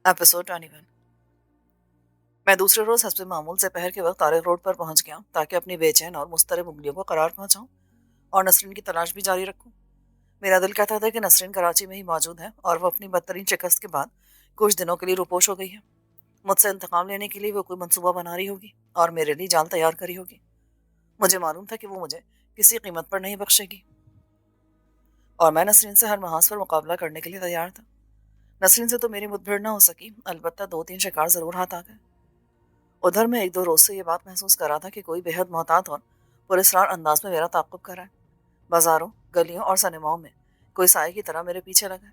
Episode 21। मैं दूसरे रोज हस्बे मामूल से पहर के वक्त तारिक रोड पर पहुंच गया ताकि अपनी बेचैन और मुस्तरब उंगलियों को करार पहुंचाऊं और नसरीन की तलाश भी जारी रखूं। मेरा दिल कहता था कि नसरीन कराची में ही मौजूद है और वो अपनी बदतरीन शिकस्त के बाद कुछ दिनों के लिए रुपोश हो गई है। मुझसे इंतकाम लेने के लिए वो कोई मंसूबा बना रही होगी और मेरे लिए जाल तैयार करी होगी। मुझे मालूम था कि वो मुझे किसी कीमत पर नहीं बख्शेगी और मैं नसरीन से हर महाज पर मुकाबला करने के लिए तैयार था। नसरीन से तो मेरी मुठभेड़ न हो सकी, अलबत्ता 2-3 शिकार जरूर हाथ आ गए। उधर मैं 1-2 रोज से ये बात महसूस कर रहा था कि कोई बेहद मोहतात और पुरस्कार अंदाज में मेरा ताक़ुब कर रहा है। बाजारों, गलियों और सिनेमाओं में कोई साए की तरह मेरे पीछे लगा है।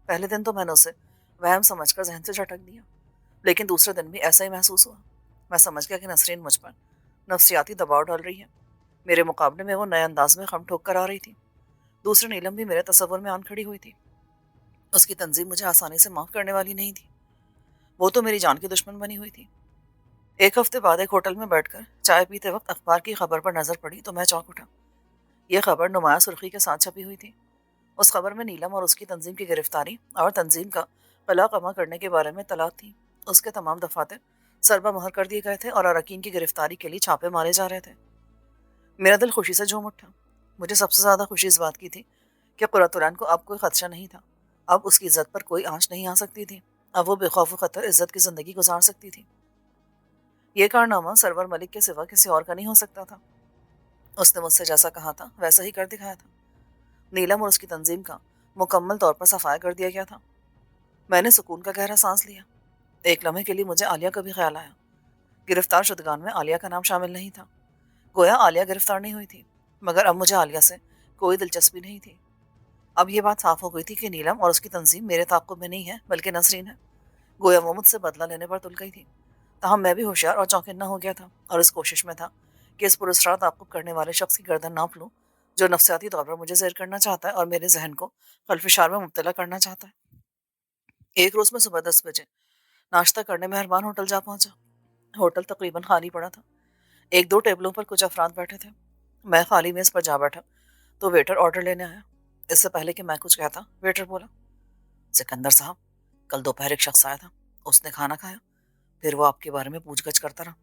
पहले दिन तो मैंने उसे वहम समझकर जहन से झटक दिया, लेकिन दूसरे दिन भी ऐसा ही महसूस हुआ। मैं समझ गया कि नसरीन मुझ पर नफ्सियाती दबाव डाल रही है। मेरे मुकाबले में वो नए अंदाज में खम ठोक कर आ रही थी। दूसरी नीलम भी मेरे तस्वुर में आन खड़ी हुई थी। उसकी तंजीम मुझे आसानी से माफ करने वाली नहीं थी। वो तो मेरी जान की दुश्मन बनी हुई थी। एक हफ्ते बाद एक होटल में बैठकर चाय पीते वक्त अखबार की खबर पर नजर पड़ी तो मैं चौंक उठा। यह खबर नुमाया सुर्खी के साथ छपी हुई थी। उस खबर में नीलम और उसकी तंजीम की गिरफ्तारी और तंजीम का कला कमा करने के बारे में तलाक थी। उसके तमाम दफातर सरबा मुहर कर दिए गए थे और अरकीन की गिरफ्तारी के लिए छापे मारे जा रहे थे। मेरा दिल खुशी से झूम उठा। मुझे सबसे ज्यादा खुशी इस बात की थी कि कुर्रतुलैन को अब कोई खदशा नहीं था। अब उसकी इज्जत पर कोई आंच नहीं आ सकती थी। अब वो बेखौफ खतर इज्जत की जिंदगी गुजार सकती थी। ये कारनामा सरवर मलिक के सिवा किसी और का नहीं हो सकता था। उसने मुझसे जैसा कहा था वैसा ही कर दिखाया था। नीलम और उसकी तंजीम का मुकम्मल तौर पर सफाया कर दिया गया था। मैंने सुकून का गहरा सांस लिया। एक लम्हे के लिए मुझे आलिया का भी ख्याल आया। गिरफ्तार शुदगान में आलिया का नाम शामिल नहीं था। गोया आलिया गिरफ्तार नहीं हुई थी, मगर अब मुझे आलिया से कोई दिलचस्पी नहीं थी। अब ये बात साफ हो गई थी कि नीलम और उसकी तंजीम मेरे ताक़ुब में नहीं है बल्कि नसरीन है। गोया वो मुझसे बदला लेने पर तुल गई थी। ताहम मैं भी होशियार और चौंकिन्ना हो गया था और इस कोशिश में था कि इस पुरस्कार ताक़ुब करने वाले शख्स की गर्दन नाप लूं जो नफसियाती तौर पर मुझे ज़ेर करना चाहता है और मेरे जहन को खल्फिशार में मुब्तला करना चाहता है। एक रोज़ मैं सुबह 10 बजे नाश्ता करने मेहरबान होटल जा पहुंचा। होटल तकरीबन खाली पड़ा था। 1-2 टेबलों पर कुछ अफराद बैठे थे। मैं खाली मेज़ पर जा बैठा तो वेटर ऑर्डर लेने आया। इससे पहले कि मैं कुछ कहता, वेटर बोला, सिकंदर साहब, कल दोपहर एक शख्स आया था। उसने खाना खाया, फिर वो आपके बारे में पूछगछ करता रहा।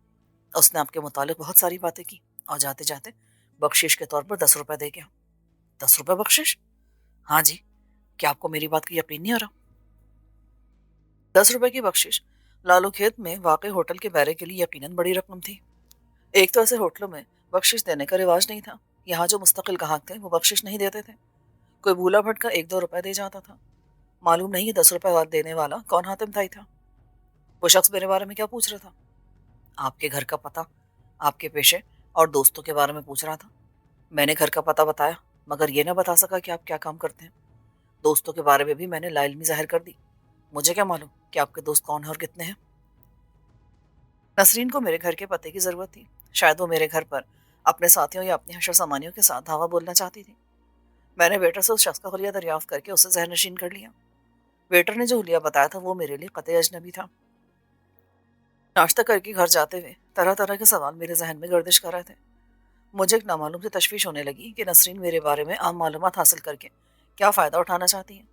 उसने आपके मुतालिक बहुत सारी बातें की और जाते जाते बख्शिश के तौर पर 10 रुपए दे गया। 10 रुपए बख्शिश? हाँ जी। क्या आपको मेरी बात का यकीन नहीं आ रहा? 10 रुपए की बख्शिश लालू खेत में वाकई होटल के बैरे के लिए यकीनन बड़ी रकम थी। एक तो ऐसे होटलों में बख्शिश देने का रिवाज नहीं था। यहाँ जो मुस्तकिल ग्राहक थे वो बख्शिश नहीं देते थे। कोई भूला भटका 1-2 रुपए दे जाता था। मालूम नहीं ये 10 रुपए देने वाला कौन हातिम ताई था। वो शख्स मेरे बारे में क्या पूछ रहा था? आपके घर का पता, आपके पेशे और दोस्तों के बारे में पूछ रहा था। मैंने घर का पता बताया, मगर ये ना बता सका कि आप क्या काम करते हैं। दोस्तों के बारे में भी मैंने लाइल्मी जाहिर कर दी। मुझे क्या मालूम कि आपके दोस्त कौन है और कितने हैं। नसरीन को मेरे घर के पते की जरूरत थी। शायद वो मेरे घर पर अपने साथियों या अपनी हशर सामानियों के साथ धावा बोलना चाहती थी। मैंने वेटर से उस शख्स का हुलिया दरियाफ्त करके उसे जहर नशीन कर लिया। वेटर ने जो हुलिया बताया था वो मेरे लिए कतई अजनबी था। नाश्ता करके घर जाते हुए तरह तरह के सवाल मेरे जहन में गर्दिश कर रहे थे। मुझे एक नामालूम से तशवीश होने लगी कि नसरीन मेरे बारे में आम मालूमात हासिल करके क्या फ़ायदा उठाना चाहती है।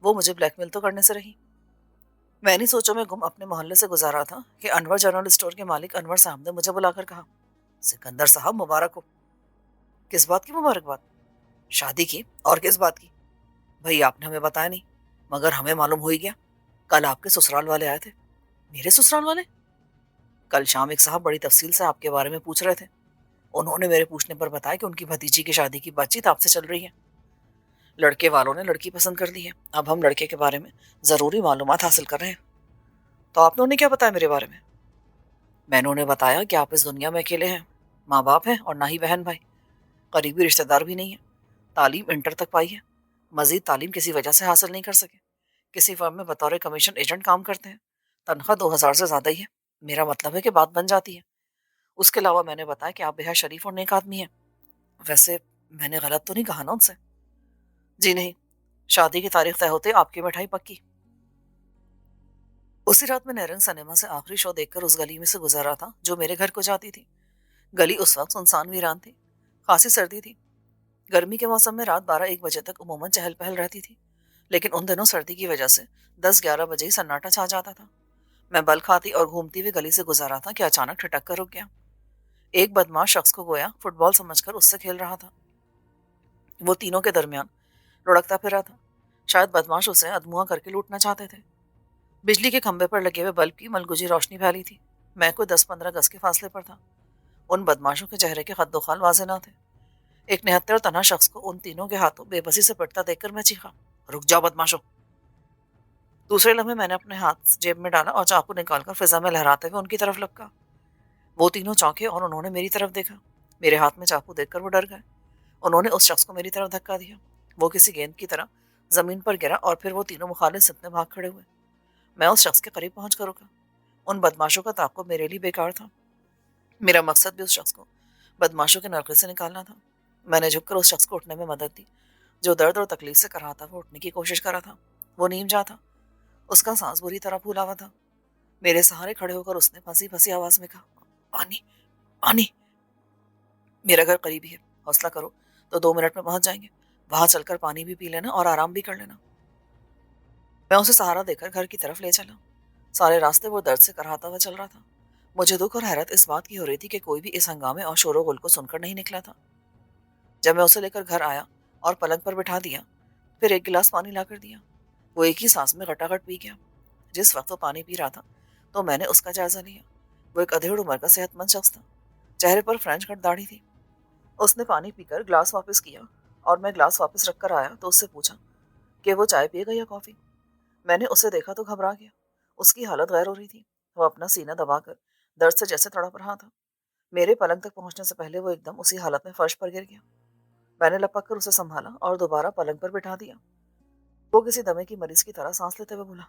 वो मुझे ब्लैकमेल तो करने से रही। मैं इन्हीं सोचों में गुम अपने मोहल्ले से गुजारा था कि अनवर जनरल स्टोर के मालिक अनवर साहब ने मुझे बुलाकर कहा, सिकंदर साहब मुबारक हो। किस बात की मुबारकबाद? शादी की। और किस बात की? भाई आपने हमें बताया नहीं, मगर हमें मालूम हो ही गया। कल आपके ससुराल वाले आए थे। मेरे ससुराल वाले? कल शाम एक साहब बड़ी तफसील से आपके बारे में पूछ रहे थे। उन्होंने मेरे पूछने पर बताया कि उनकी भतीजी की शादी की बातचीत आपसे चल रही है। लड़के वालों ने लड़की पसंद कर ली है। अब हम लड़के के बारे में जरूरी मालूमात हासिल कर रहे हैं। तो आपने उन्हें क्या बताया मेरे बारे में? मैंने उन्हें बताया कि आप इस दुनिया में अकेले हैं। माँ बाप हैं और ना ही बहन भाई। करीबी रिश्तेदार भी नहीं है। तालीम इंटर तक पाई है। मजीद तालीम किसी वजह से हासिल नहीं कर सके। किसी फर्म में बतौर कमीशन एजेंट काम करते हैं। तनख्वाह 2000 से ज्यादा ही है। मेरा मतलब है कि बात बन जाती है। उसके अलावा मैंने बताया कि आप बेहद शरीफ और नेक आदमी हैं। वैसे मैंने गलत तो नहीं कहा ना उनसे? जी नहीं। शादी की तारीख तय होते आपकी मिठाई पक्की। उसी रात में नैरन सिनेमा से आखिरी शो देखकर उस गली में से गुजरा था जो मेरे घर को जाती थी। गली उस वक्त सुनसान वीरान थी। खासी सर्दी थी। गर्मी के मौसम में रात 12-1 बजे तक उमूमन चहल पहल रहती थी, लेकिन उन दिनों सर्दी की वजह से 10-11 बजे ही सन्नाटा छा जाता था। मैं बल खाती और घूमती हुई गली से गुजर रहा था कि अचानक ठिठक कर रुक गया। एक बदमाश शख्स को गोया फुटबॉल समझकर उससे खेल रहा था। वो तीनों के दरमियान लुढ़कता फिर रहा था। शायद बदमाश उसे अधमुआ करके लूटना चाहते थे। बिजली के खंभे पर लगे हुए बल्ब की मलगुजी रोशनी फैली थी। मैं कोई 10-15 गज के फासले पर था। उन बदमाशों के चेहरे के खद्दोखाल वाजे न थे। एक निहत्थे और तना शख्स को उन तीनों के हाथों बेबसी से पिटता देखकर मैं चीखा, रुक जाओ बदमाशों। दूसरे लम्हे मैंने अपने हाथ जेब में डाला और चाकू निकालकर फिजा में लहराते हुए उनकी तरफ लपका। वो तीनों चौंके और उन्होंने मेरी तरफ देखा। मेरे हाथ में चाकू देखकर वो डर गए। उन्होंने उस शख्स को मेरी तरफ धक्का दिया। वो किसी गेंद की तरह जमीन पर गिरा और फिर वो तीनों मुखालिफ सित में भाग खड़े हुए। मैं उस शख्स के करीब पहुंच कर रुका। उन बदमाशों का ताक़ुब मेरे लिए बेकार था। मेरा मकसद भी उस शख्स को बदमाशों के नरके से निकालना था। मैंने झुककर उस शख्स को उठने में मदद दी। जो दर्द और तकलीफ से कर रहा था वो उठने की कोशिश कर रहा था। वो नीम जा था। उसका सांस बुरी तरह फूला हुआ था। मेरे सहारे खड़े होकर उसने फंसी फंसी आवाज में कहा, पानी, पानी। मेरा घर करीब ही है, हौसला करो तो 2 मिनट में पहुंच जाएंगे। वहां चलकर पानी भी पी लेना और आराम भी कर लेना। मैं उसे सहारा देकर घर की तरफ ले चला। सारे रास्ते वो दर्द से कराहता हुआ चल रहा था। मुझे दुख और हैरत इस बात की हो रही थी कि कोई भी इस हंगामे और शोर गुल को सुनकर नहीं निकला था। जब मैं उसे लेकर घर आया और पलंग पर बिठा दिया, फिर एक गिलास पानी लाकर दिया, वो एक ही सांस में गटागट पी गया। जिस वक्त वो पानी पी रहा था तो मैंने उसका जायजा लिया। वो एक अधेड़ उम्र का सेहतमंद शख्स था। चेहरे पर फ्रेंच कट दाढ़ी थी। उसने पानी पीकर ग्लास वापस किया और मैं ग्लास वापस रख कर आया तो उससे पूछा कि वो चाय पिएगा या कॉफी। मैंने उसे देखा तो घबरा गया। उसकी हालत गैर हो रही थी। वो अपना सीना दबाकर दर्द से जैसे तड़प रहा था। मेरे पलंग तक पहुंचने से पहले वो एकदम उसी हालत में फर्श पर गिर गया। मैंने लपक कर उसे संभाला और दोबारा पलंग पर बिठा दिया। वो किसी दमे की मरीज की तरह सांस लेते हुए बोला,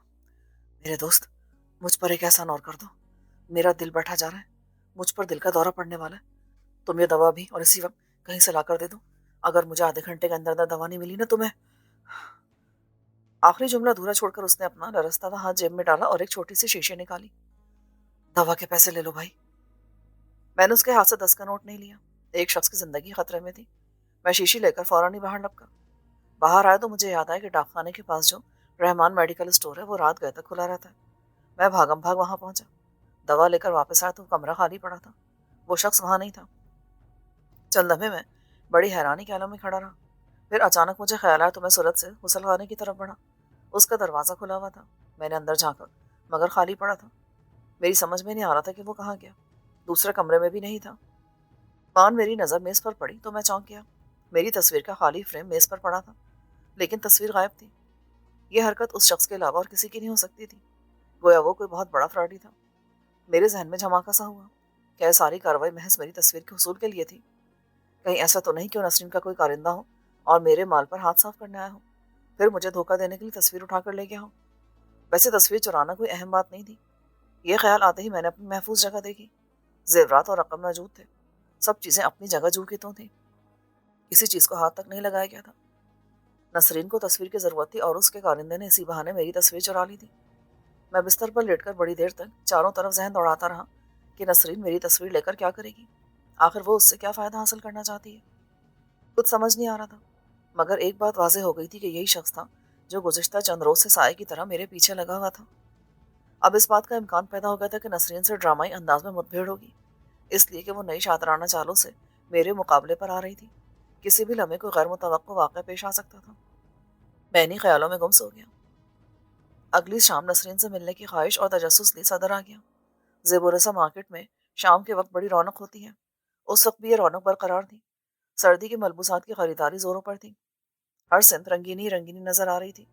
मेरे दोस्त, मुझ पर एक एहसान और कर दो। मेरा दिल बैठा जा रहा है। मुझ पर दिल का दौरा पड़ने वाला है। तुम ये दवा भी और इसी वक्त कहीं से ला कर दे दो। अगर मुझे आधे घंटे के अंदर अंदर दवा नहीं मिली ना तो मैं। आखिरी जुमला अधूरा छोड़कर उसने अपना लरसता हुआ हाथ जेब में डाला और एक छोटी सी शीशी निकाली। दवा के पैसे ले लो भाई। मैंने उसके हाथ से 10 का नोट नहीं लिया। एक शख्स की जिंदगी खतरे में थी। मैं शीशी लेकर फौरन ही बाहर लपका। बाहर आया तो मुझे याद आया कि डाकखाने के पास जो रहमान मेडिकल स्टोर है वो रात गए तक खुला रहता है। मैं भागम भाग वहां पहुंचा। दवा लेकर वापस आया तो कमरा खाली पड़ा था। वो शख्स वहां नहीं था। चंद लम्हे में बड़ी हैरानी के आलम में खड़ा रहा। फिर अचानक मुझे ख्याल आया तो मैं सूरत से गुसल खाने की तरफ बढ़ा। उसका दरवाज़ा खुला हुआ था। मैंने अंदर झांका मगर खाली पड़ा था। मेरी समझ में नहीं आ रहा था कि वो कहाँ गया। दूसरे कमरे में भी नहीं था। मान मेरी नज़र मेज़ पर पड़ी तो मैं चौंक गया। मेरी तस्वीर का खाली फ्रेम मेज़ पर पड़ा था, लेकिन तस्वीर गायब थी। यह हरकत उस शख्स के अलावा और किसी की नहीं हो सकती थी। गोया वो कोई बहुत बड़ा फ्रॉडी था। मेरे जहन में झमाका सा हुआ। क्या सारी कार्रवाई महज मेरी तस्वीर के हुसूल के लिए थी? कहीं ऐसा तो नहीं कि नसरीन का कोई कारिंदा हो और मेरे माल पर हाथ साफ करने आया हो, फिर मुझे धोखा देने के लिए तस्वीर उठाकर ले गया हो। वैसे तस्वीर चुराना कोई अहम बात नहीं थी। ये ख्याल आते ही मैंने अपनी महफूज जगह देखी। जेवरात और रकम मौजूद थे। सब चीज़ें अपनी जगह जू की तो थी। किसी चीज़ को हाथ तक नहीं लगाया गया था। नसरीन को तस्वीर की ज़रूरत थी और उसके कारिंदे ने इसी बहाने मेरी तस्वीर चुरा ली थी। मैं बिस्तर पर लेटकर बड़ी देर तक चारों तरफ जहन दौड़ाता रहा कि नसरीन मेरी तस्वीर लेकर क्या करेगी। आखिर वो उससे क्या फ़ायदा हासिल करना चाहती है। कुछ समझ नहीं आ रहा था। मगर एक बात वाज़ेह हो गई थी कि यही शख्स था जो गुज़िश्ता चंद रोज़ से साए की तरह मेरे पीछे लगा हुआ था। अब इस बात का इम्कान पैदा हो गया था कि नसरीन से ड्रामाई अंदाज में मुठभेड़ होगी, इसलिए कि वो नई शातराना चालों से मेरे मुकाबले पर आ रही थी। किसी भी लम्हे को गैर मुतवक्को वाक़या पेश आ सकता था। मैं इन्हीं ख्यालों में गुम सो गया। अगली शाम नसरीन से मिलने की ख्वाहिश और तजस्सुस लिए सदर आ गया। ज़ेबुरसा मार्केट में शाम के वक्त बड़ी रौनक होती है। उस वक्त भी ये रौनक बरकरार थी। सर्दी की मलबूसात की खरीदारी जोरों पर थी। हर सिंत रंगीनी रंगीनी नजर आ रही थी।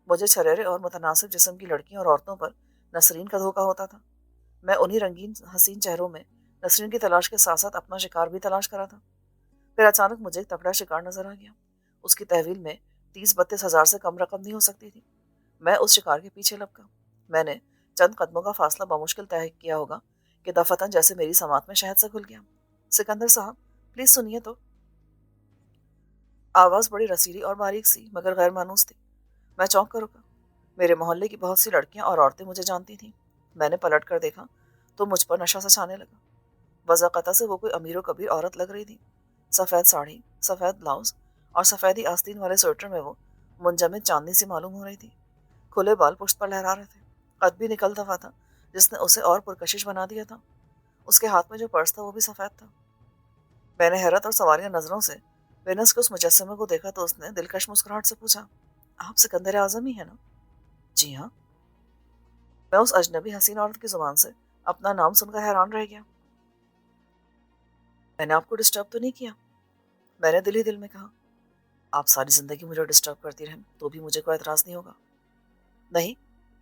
मुझे छरेरे और मुतनासिब जिस्म की लड़कियों और औरतों पर नसरीन का धोखा होता था। मैं उन्हीं रंगीन हसीन चेहरों में नसरीन की तलाश के साथ साथ अपना शिकार भी तलाश करा था। फिर अचानक मुझे एक तगड़ा शिकार नजर आ गया। उसकी तहवील में 30-32 हज़ार से कम रकम नहीं हो सकती थी। मैं उस शिकार के पीछे लपका। मैंने चंद कदमों का फासला बमुश्किल तय किया होगा कि दफातन जैसे मेरी समात में शहद से खुल गया। सिकंदर साहब, प्लीज सुनिए तो। आवाज़ बड़ी रसीली और बारीक सी मगर गैर मानूस थी। मैं चौंक कर रुका। मेरे मोहल्ले की बहुत सी लड़कियां और औरतें मुझे जानती थीं। मैंने पलट कर देखा तो मुझ पर नशा सा छाने लगा। वज़ाक़ता से वो कोई अमीर कबीर औरत लग रही थी। सफ़ेद साड़ी, सफ़ेद ब्लाउज और सफ़ेदी आस्तीन वाले स्वेटर में वो منجمد चांदनी सी मालूम हो रही थी। खुले बाल पुश्त पर लहरा रहे थे। कद भी निकल दफा था जिसने उसे और पुरकशिश बना दिया था। उसके हाथ में जो पर्स था वो भी सफ़ेद था। मैंने हैरत और सवालिया नज़रों से वेनस के उस मुजस्समे को देखा तो उसने दिलकश मुस्कुराहट से पूछा, आप सिकंदर आज़म ही है ना? जी हाँ। मैं उस अजनबी हसीन औरत की जुबान से अपना नाम सुनकर हैरान रह गया। मैंने आपको डिस्टर्ब तो नहीं किया? मैंने दिल ही दिल में कहा। आप सारी जिंदगी मुझे डिस्टर्ब करती रहें तो भी मुझे कोई एतराज़ नहीं होगा। नहीं,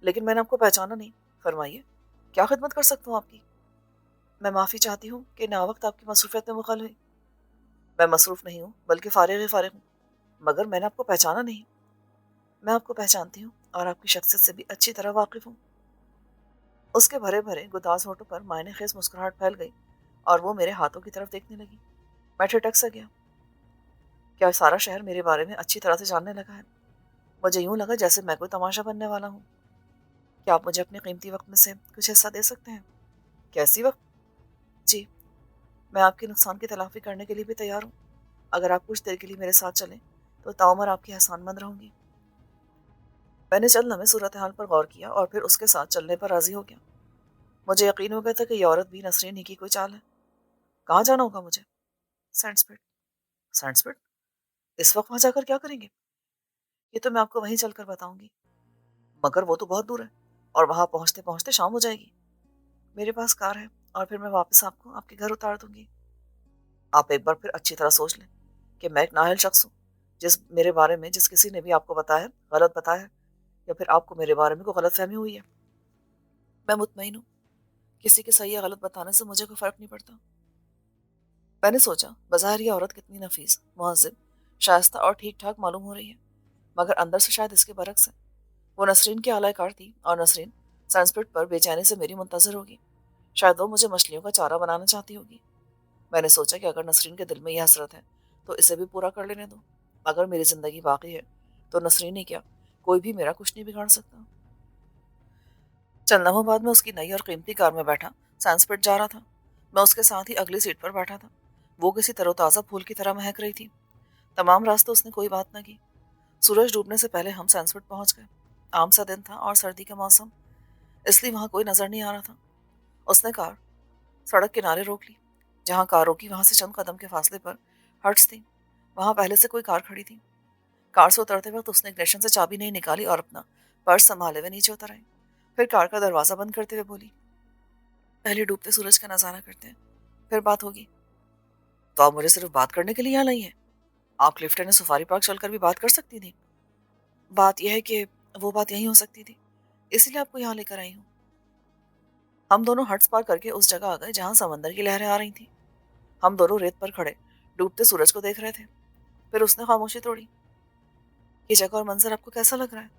लेकिन मैंने आपको पहचाना नहीं। फरमाइए, क्या खिदमत कर सकता हूँ आपकी? मैं माफ़ी चाहती हूँ कि ना वक्त आपकी मसरूफियत में मुखल हुई। मैं मसरूफ़ नहीं हूँ बल्कि फ़ारिग ही फ़ारिग हूँ, मगर मैंने आपको पहचाना नहीं। मैं आपको पहचानती हूँ और आपकी शख्सियत से भी अच्छी तरह वाकिफ़ हूँ। उसके भरे भरे गुदाज होठों पर मायने खेज मुस्कुराहट फैल गई और वो मेरे हाथों की तरफ देखने लगी। मैं ठिठक सा गया। क्या सारा शहर मेरे बारे में अच्छी तरह से जानने लगा है? मुझे यूं लगा जैसे मैं कोई तमाशा बनने वाला हूँ। क्या आप मुझे अपने कीमती वक्त में से कुछ हिस्सा दे सकते हैं? कैसी वक्त? जी, मैं आपके नुकसान की तलाफी करने के लिए भी तैयार हूँ। अगर आप कुछ देर के लिए मेरे साथ चलें तो ताउम्र आपकी एहसानमंद रहूंगी। मैंने चंद लम्हे सूरत हाल पर गौर किया और फिर उसके साथ चलने पर राजी हो गया। मुझे यकीन हो गया था कि ये औरत भी नसरीन ही की कोई चाल है। कहाँ जाना होगा मुझे? सैंडस्पिट। सैंडस्पिट? इस वक्त वहां जाकर क्या करेंगे? ये तो मैं आपको वहीं चलकर बताऊंगी। मगर वो तो बहुत दूर है और वहां पहुंचते पहुंचते शाम हो जाएगी। मेरे पास कार है और फिर मैं वापस आपको आपके घर उतार दूंगी। आप एक बार फिर अच्छी तरह सोच लें कि मैं एक नाअहल शख्स हूँ जिस मेरे बारे में जिस किसी ने भी आपको बताया गलत बताया है, या फिर आपको मेरे बारे में कोई गलत फहमी हुई है। मैं मुतमईन हूँ, किसी के सही या गलत बताने से मुझे कोई फर्क नहीं पड़ता। मैंने सोचा बाज़ाहिर ये औरत कितनी नफीस, मुहज़्ज़ब, शाइस्ता और ठीक ठाक मालूम हो रही है, मगर अंदर से शायद इसके बरक्स है। वो नसरीन की आला कार थी और नसरीन संस्कृत पर बेचैनी से मेरी मुंतजर होगी। शायद वो मुझे मछलियों का चारा बनाना चाहती होगी। मैंने सोचा कि अगर नसरीन के दिल में यह हसरत है तो इसे भी पूरा कर लेने दो। अगर मेरी ज़िंदगी बाकी है तो नसरीन ही क्या, कोई भी मेरा कुछ नहीं बिगाड़ सकता। चंद लम्हों बाद में उसकी नई और कीमती कार में बैठा सैनस्पिट जा रहा था। मैं उसके साथ ही अगली सीट पर बैठा था। वो किसी तरोताज़ा फूल की तरह महक रही थी। तमाम रास्ते उसने कोई बात न की। सूरज डूबने से पहले हम सैनस्पिट पहुंच गए। आम सा दिन था और सर्दी का मौसम, इसलिए वहां कोई नजर नहीं आ रहा था। उसने कार सड़क किनारे रोक ली। जहां कार रोकी वहां से चंद कदम के फासले पर हट्स थी। वहां पहले से कोई कार खड़ी थी। कार से उतरते वक्त उसने इग्निशन से चाबी नहीं निकाली और अपना पर्स संभाले हुए नीचे उतर आई। फिर कार का दरवाजा बंद करते हुए बोली, पहले डूबते सूरज का नजारा करते हैं, फिर बात होगी। तो आप मुझे सिर्फ बात करने के लिए यहाँ लाई हैं? आप क्लिफ्टन ने सफारी पार्क चलकर भी बात कर सकती थी। बात यह है कि वो बात यही हो सकती थी, इसीलिए आपको यहाँ लेकर आई हूँ। हम दोनों हट्स पार करके उस जगह आ गए जहाँ समंदर की लहरें आ रही थी। हम दोनों रेत पर खड़े डूबते सूरज को देख रहे थे। फिर उसने खामोशी तोड़ी। ये जगह और मंजर आपको कैसा लग रहा है?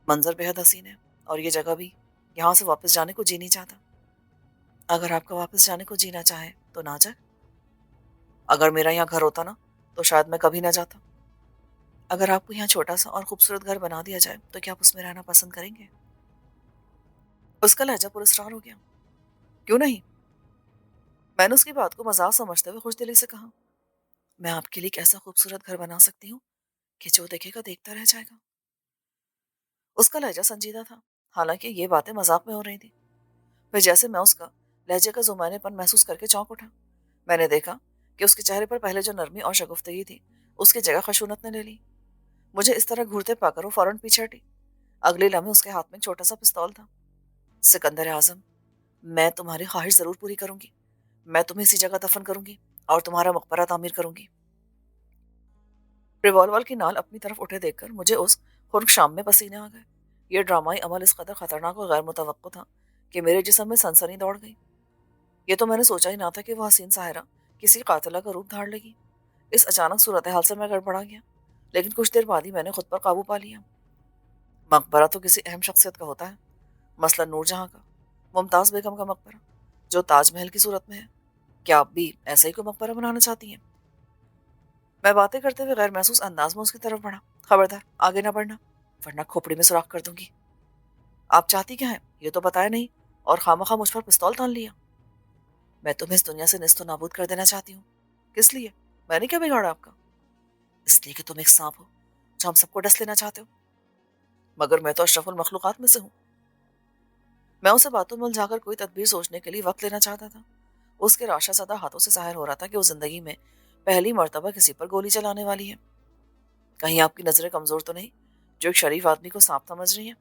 मंजर बेहद हसीन है और ये जगह भी। यहाँ से वापस जाने को जी नहीं चाहता। अगर आपका वापस जाने को जीना चाहे तो ना जाए। अगर मेरा यहाँ घर होता ना तो शायद मैं कभी ना जाता। अगर आपको यहाँ छोटा सा और खूबसूरत घर बना दिया जाए तो क्या आप उसमें रहना पसंद करेंगे? उसका लहजा पुरस्कार हो गया। क्यों नहीं? मैंने उसकी बात को मजाक समझते हुए खुशदिली से कहा, मैं आपके लिए एक ऐसा खूबसूरत घर बना सकती हूँ कि जो देखेगा देखता रह जाएगा। उसका लहजा संजीदा था, हालांकि ये बातें मजाक में हो रही थी। फिर जैसे मैं उसका लहजे का जुमानेपन महसूस करके चौंक उठा। मैंने देखा कि उसके चेहरे पर पहले जो नरमी और शगुफ्तगी थी उसकी जगह खशूनत ने ले ली। मुझे इस तरह घूरते पाकर वो फौरन पीछे हटी। अगले लम्हे उसके हाथ में एक छोटा सा पिस्तौल था। सिकंदर आजम, मैं तुम्हारी ख्वाहिश जरूर पूरी करूंगी। मैं तुम्हें इसी जगह दफन करूंगी और तुम्हारा मकबरा तामीर करूंगी। रिवॉल्वर की नाल अपनी तरफ उठे देखकर मुझे उस खुर्क शाम में पसीने आ गए। ये ड्रामाई अमल इस कदर खतरनाक और गैर मुतवक्को था कि मेरे जिस्म में सनसनी दौड़ गई। ये तो मैंने सोचा ही ना था कि वह हसीन साहिरा किसी कातिला का रूप धार लेगी। इस अचानक सूरत हाल से मैं गड़बड़ा गया, लेकिन कुछ देर बाद ही मैंने खुद पर काबू पा लिया। मकबरा तो किसी अहम शख्सियत का होता है, मसलन नूरजहां का, मुमताज बेगम का मकबरा जो ताजमहल की सूरत में है। क्या आप भी ऐसा ही कोई मकबरा बनाना चाहती हैं? मैं बातें करते हुए गैर महसूस अंदाज में उसकी तरफ बढ़ा। खबरदार आगे ना बढ़ना, वरना खोपड़ी में सुराख कर दूंगी। आप चाहती क्या है ये तो बताया नहीं और खामखा मुझ पर पिस्तौल तान लिया। मैं तुम्हें इस दुनिया से निस्तो नाबूद कर देना चाहती हूँ। किस लिए? मैंने क्या बिगाड़ा आपका? इसलिए कि तुम एक सांप हो जो हम सबको डस लेना चाहते हो। मगर मैं तो अशरफुल मखलूक़ात में से हूँ। मैं उसे बातों में उलझाकर कोई तदबीर सोचने के लिए वक्त लेना चाहता था। उसके राशा-ज़दा हाथों से ज़ाहिर हो रहा था कि वो ज़िंदगी में पहली मर्तबा किसी पर गोली चलाने वाली है। कहीं आपकी नज़रें कमज़ोर तो नहीं, जो एक शरीफ आदमी को सांप समझ रही हैं?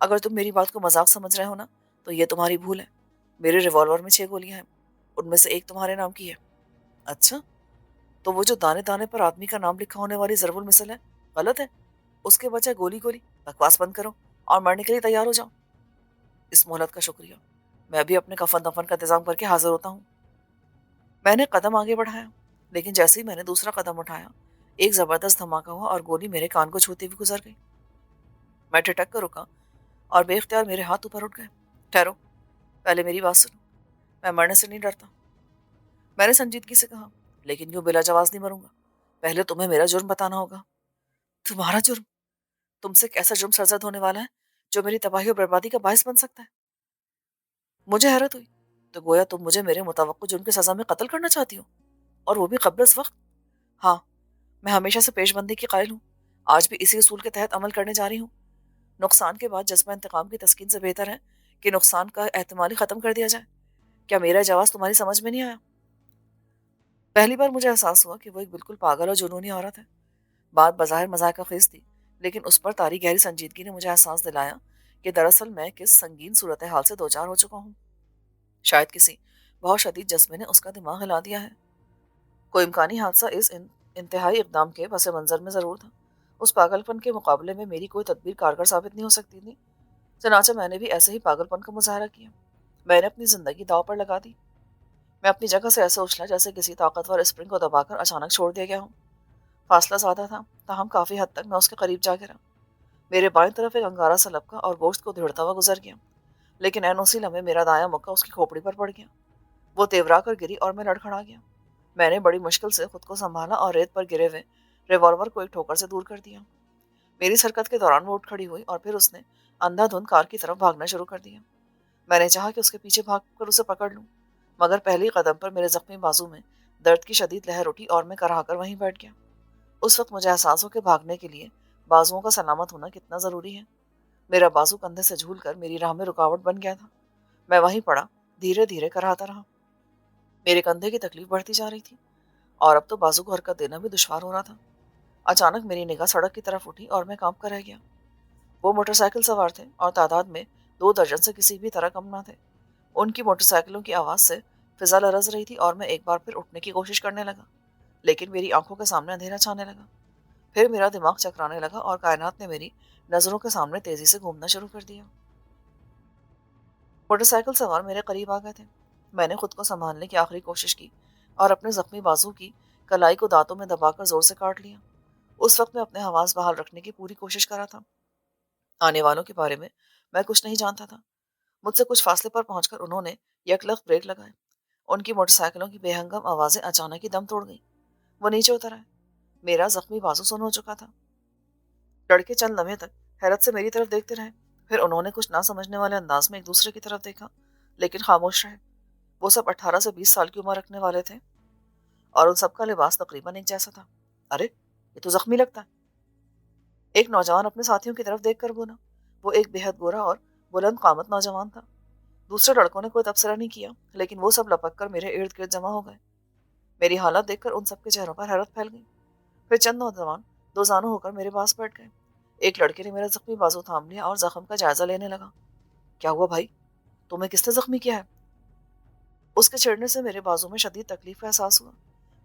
अगर तुम मेरी बात को मज़ाक समझ रहे हो ना, तो ये तुम्हारी भूल है। मेरे रिवॉल्वर में 6 गोलियाँ हैं, उनमें से एक तुम्हारे नाम की है। अच्छा, तो वो जो दाने-दाने पर आदमी का नाम लिखा होने वाली ज़रबुल मिसल है, गलत है? उसके बजाय गोली-गोली, बकवास बंद करो और मरने के लिए तैयार हो जाओ। इस मोहलत का शुक्रिया। मैं भी अपने कफन-दफन का इंतज़ाम करके हाज़िर होता हूँ। मैंने कदम आगे बढ़ाया, लेकिन जैसे ही मैंने दूसरा कदम उठाया, एक ज़बरदस्त धमाका हुआ और गोली मेरे कान को छूती हुई गुजर गई। मैं ठिठक कर रुका और बेख्तियार मेरे हाथ ऊपर उठ गए। ठहरो, पहले मेरी बात सुनो। मैं मरने से नहीं डरता। मैंने संजीदगी से कहा, लेकिन यूँ बिला जवाज़ नहीं मरूंगा। पहले तुम्हें मेरा जुर्म बताना होगा। तुम्हारा जुर्म? तुमसे कैसा जुर्म सरजद होने वाला है, जो मेरी तबाही और बर्बादी का बायस बन सकता है? मुझे हैरत हुई। तो गोया तुम मुझे मेरे मुतवक्को जुर्म की सज़ा में कत्ल करना चाहती हो, और वो भी क़ब्ल अज़ वक़्त। हाँ, मैं हमेशा से पेशबंदी की कायल हूँ। आज भी इसी उसूल के तहत अमल करने जा रही हूँ। नुकसान के बाद जज्बा इंतकाम की तस्कीन से बेहतर है कि नुकसान का एहतमाल ही ख़त्म कर दिया जाए। क्या मेरा जवाब तुम्हारी समझ में नहीं आया? पहली बार मुझे एहसास हुआ कि वो एक बिल्कुल पागल और जुनूनी औरत है। बात बज़ाहिर मज़ाक़-ए-ख़ेज़ थी, लेकिन उस पर तारी गहरी संजीदगी ने मुझे एहसास दिलाया कि दरअसल मैं किस संगीन सूरत हाल से दो चार हो चुका हूँ। शायद किसी बहुत शदीद जज्बे ने उसका दिमाग हिला दिया है। कोई इम्कानी हादसा इस इंतहाई इक़दाम के पस मंज़र में ज़रूर था। उस पागलपन के मुकाबले में मेरी कोई तदबीर कारगर साबित नहीं हो सकती थी। चनाचे मैंने भी ऐसे ही पागलपन का मुज़ाहरा किया। मैंने अपनी ज़िंदगी दाँव पर लगा दी। मैं अपनी जगह से ऐसे उछला जैसे किसी ताकतवर स्प्रिंग को दबाकर अचानक छोड़ दिया गया हो। फासला ज़्यादा था, ताहम काफ़ी हद तक मैं उसके करीब जा गिरा। मेरे बाएं तरफ एक अंगारा सा लपका और गोश्त को धिड़ता हुआ गुजर गया, लेकिन ऐन उसी लम्हे मेरा दायां मुक्का उसकी खोपड़ी पर पड़ गया। वो तेवरा कर गिरी और मैं लड़खड़ा गया। मैंने बड़ी मुश्किल से खुद को संभाला और रेत पर गिरे हुए रिवॉल्वर को एक ठोकर से दूर कर दिया। मेरी हरकत के दौरान वो उठ खड़ी हुई और फिर उसने अंधाधुंध कार की तरफ भागना शुरू कर दिया। मैंने चाहा कि उसके पीछे भागकर उसे पकड़ लूं, मगर पहले ही कदम पर मेरे जख्मी बाजू में दर्द की शदीद लहर उठी और मैं कराहकर वहीं बैठ गया। उस वक्त मुझे एहसास हो कि भागने के लिए बाजुओं का सलामत होना कितना ज़रूरी है। मेरा बाजू कंधे से झूलकर मेरी राह में रुकावट बन गया था। मैं वहीं पड़ा, धीरे धीरे कराहता रहा। मेरे कंधे की तकलीफ बढ़ती जा रही थी और अब तो बाजू को हरकत देना भी दुश्वार हो रहा था। अचानक मेरी निगाह सड़क की तरफ उठी और मैं कांप कर रह गया। वो मोटरसाइकिल सवार थे और तादाद में 2 दर्जन से किसी भी तरह कम ना थे। उनकी मोटरसाइकिलों की आवाज़ से फिजा लरज रही थी और मैं एक बार फिर उठने की कोशिश करने लगा, लेकिन मेरी आंखों के सामने अंधेरा छाने लगा। फिर मेरा दिमाग चकराने लगा और कायनात ने मेरी नज़रों के सामने तेजी से घूमना शुरू कर दिया। मोटरसाइकिल सवार मेरे करीब आ गए थे। मैंने खुद को संभालने की आखिरी कोशिश की और अपने जख्मी बाजू की कलाई को दांतों में दबाकर जोर से काट लिया। उस वक्त मैं अपने हवास बहाल रखने की पूरी कोशिश कर रहा था। आने वालों के बारे में मैं कुछ नहीं जानता था। मुझसे कुछ फासले पर पहुंचकर उन्होंने यकलख ब्रेक लगाए। उनकी मोटरसाइकिलों की बेहंगम आवाजें अचानक ही दम तोड़ गई। वो नीचे उतर आए। मेरा जख्मी बाजू सुन्न हो चुका था। लड़के चंद लम्हे तक हैरत से मेरी तरफ देखते रहे। फिर उन्होंने कुछ ना समझने वाले अंदाज में एक दूसरे की तरफ देखा, लेकिन खामोश रहे। वो सब 18 से 20 साल की उम्र रखने वाले थे और उन सबका लिबास तकरीबन एक जैसा था। अरे, ये तो जख्मी लगता है, एक नौजवान अपने साथियों की तरफ देखकर बोला। वो एक बेहद गोरा और बुलंद कामत नौजवान था। दूसरे लड़कों ने कोई तबसरा नहीं किया, लेकिन वो सब लपक कर मेरे इर्द गिर्द जमा हो गए। मेरी हालत देखकर उन सबके चेहरों पर हैरत फैल गई। फिर चंद नौजवान दो जानू होकर मेरे पास बैठ गए। एक लड़के ने मेरा जख्मी बाजू थाम लिया और जख्म का जायजा लेने लगा। क्या हुआ भाई, तुम्हें किसने जख्मी किया है? उसके छिड़ने से मेरे बाजू में शदीद तकलीफ का एहसास हुआ।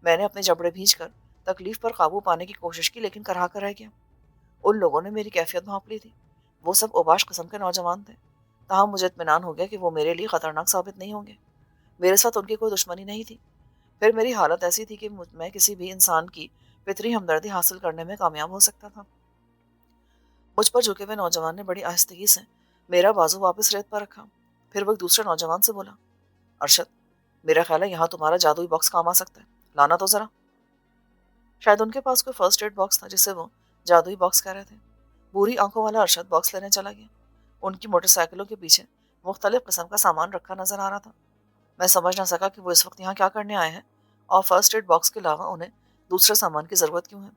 मैंने अपने जबड़े भींच कर तकलीफ पर काबू पाने की कोशिश की, लेकिन कराह कर रह गया। उन लोगों ने मेरी कैफियत भांप ली थी। वो सब ओबाश किस्म के नौजवान थे। ताहम मुझे इत्मीनान हो गया कि वो मेरे लिए खतरनाक साबित नहीं होंगे। मेरे साथ उनकी कोई दुश्मनी नहीं थी। फिर मेरी हालत ऐसी थी कि मैं किसी भी इंसान की फितरी हमदर्दी हासिल करने में कामयाब हो सकता था। मुझ पर झुके हुए नौजवान ने बड़ी आहिस्तगी से मेरा बाजू वापस रेत पर रखा। फिर वो एक दूसरे नौजवान से बोला, अरशद, मेरा ख्याल है यहाँ तुम्हारा जादुई बॉक्स काम आ सकता है, लाना तो जरा। शायद उनके पास कोई फर्स्ट एड बॉक्स था जिसे वो जादुई बॉक्स कह रहे थे। बुरी आंखों वाला अरशद बॉक्स लेने चला गया। उनकी मोटरसाइकिलों के पीछे मुख्तलिफ किस्म का सामान रखा नजर आ रहा था। मैं समझ ना सका कि वो इस वक्त यहाँ क्या करने आए हैं और फर्स्ट एड बॉक्स के अलावा उन्हें दूसरे सामान की ज़रूरत क्यों है।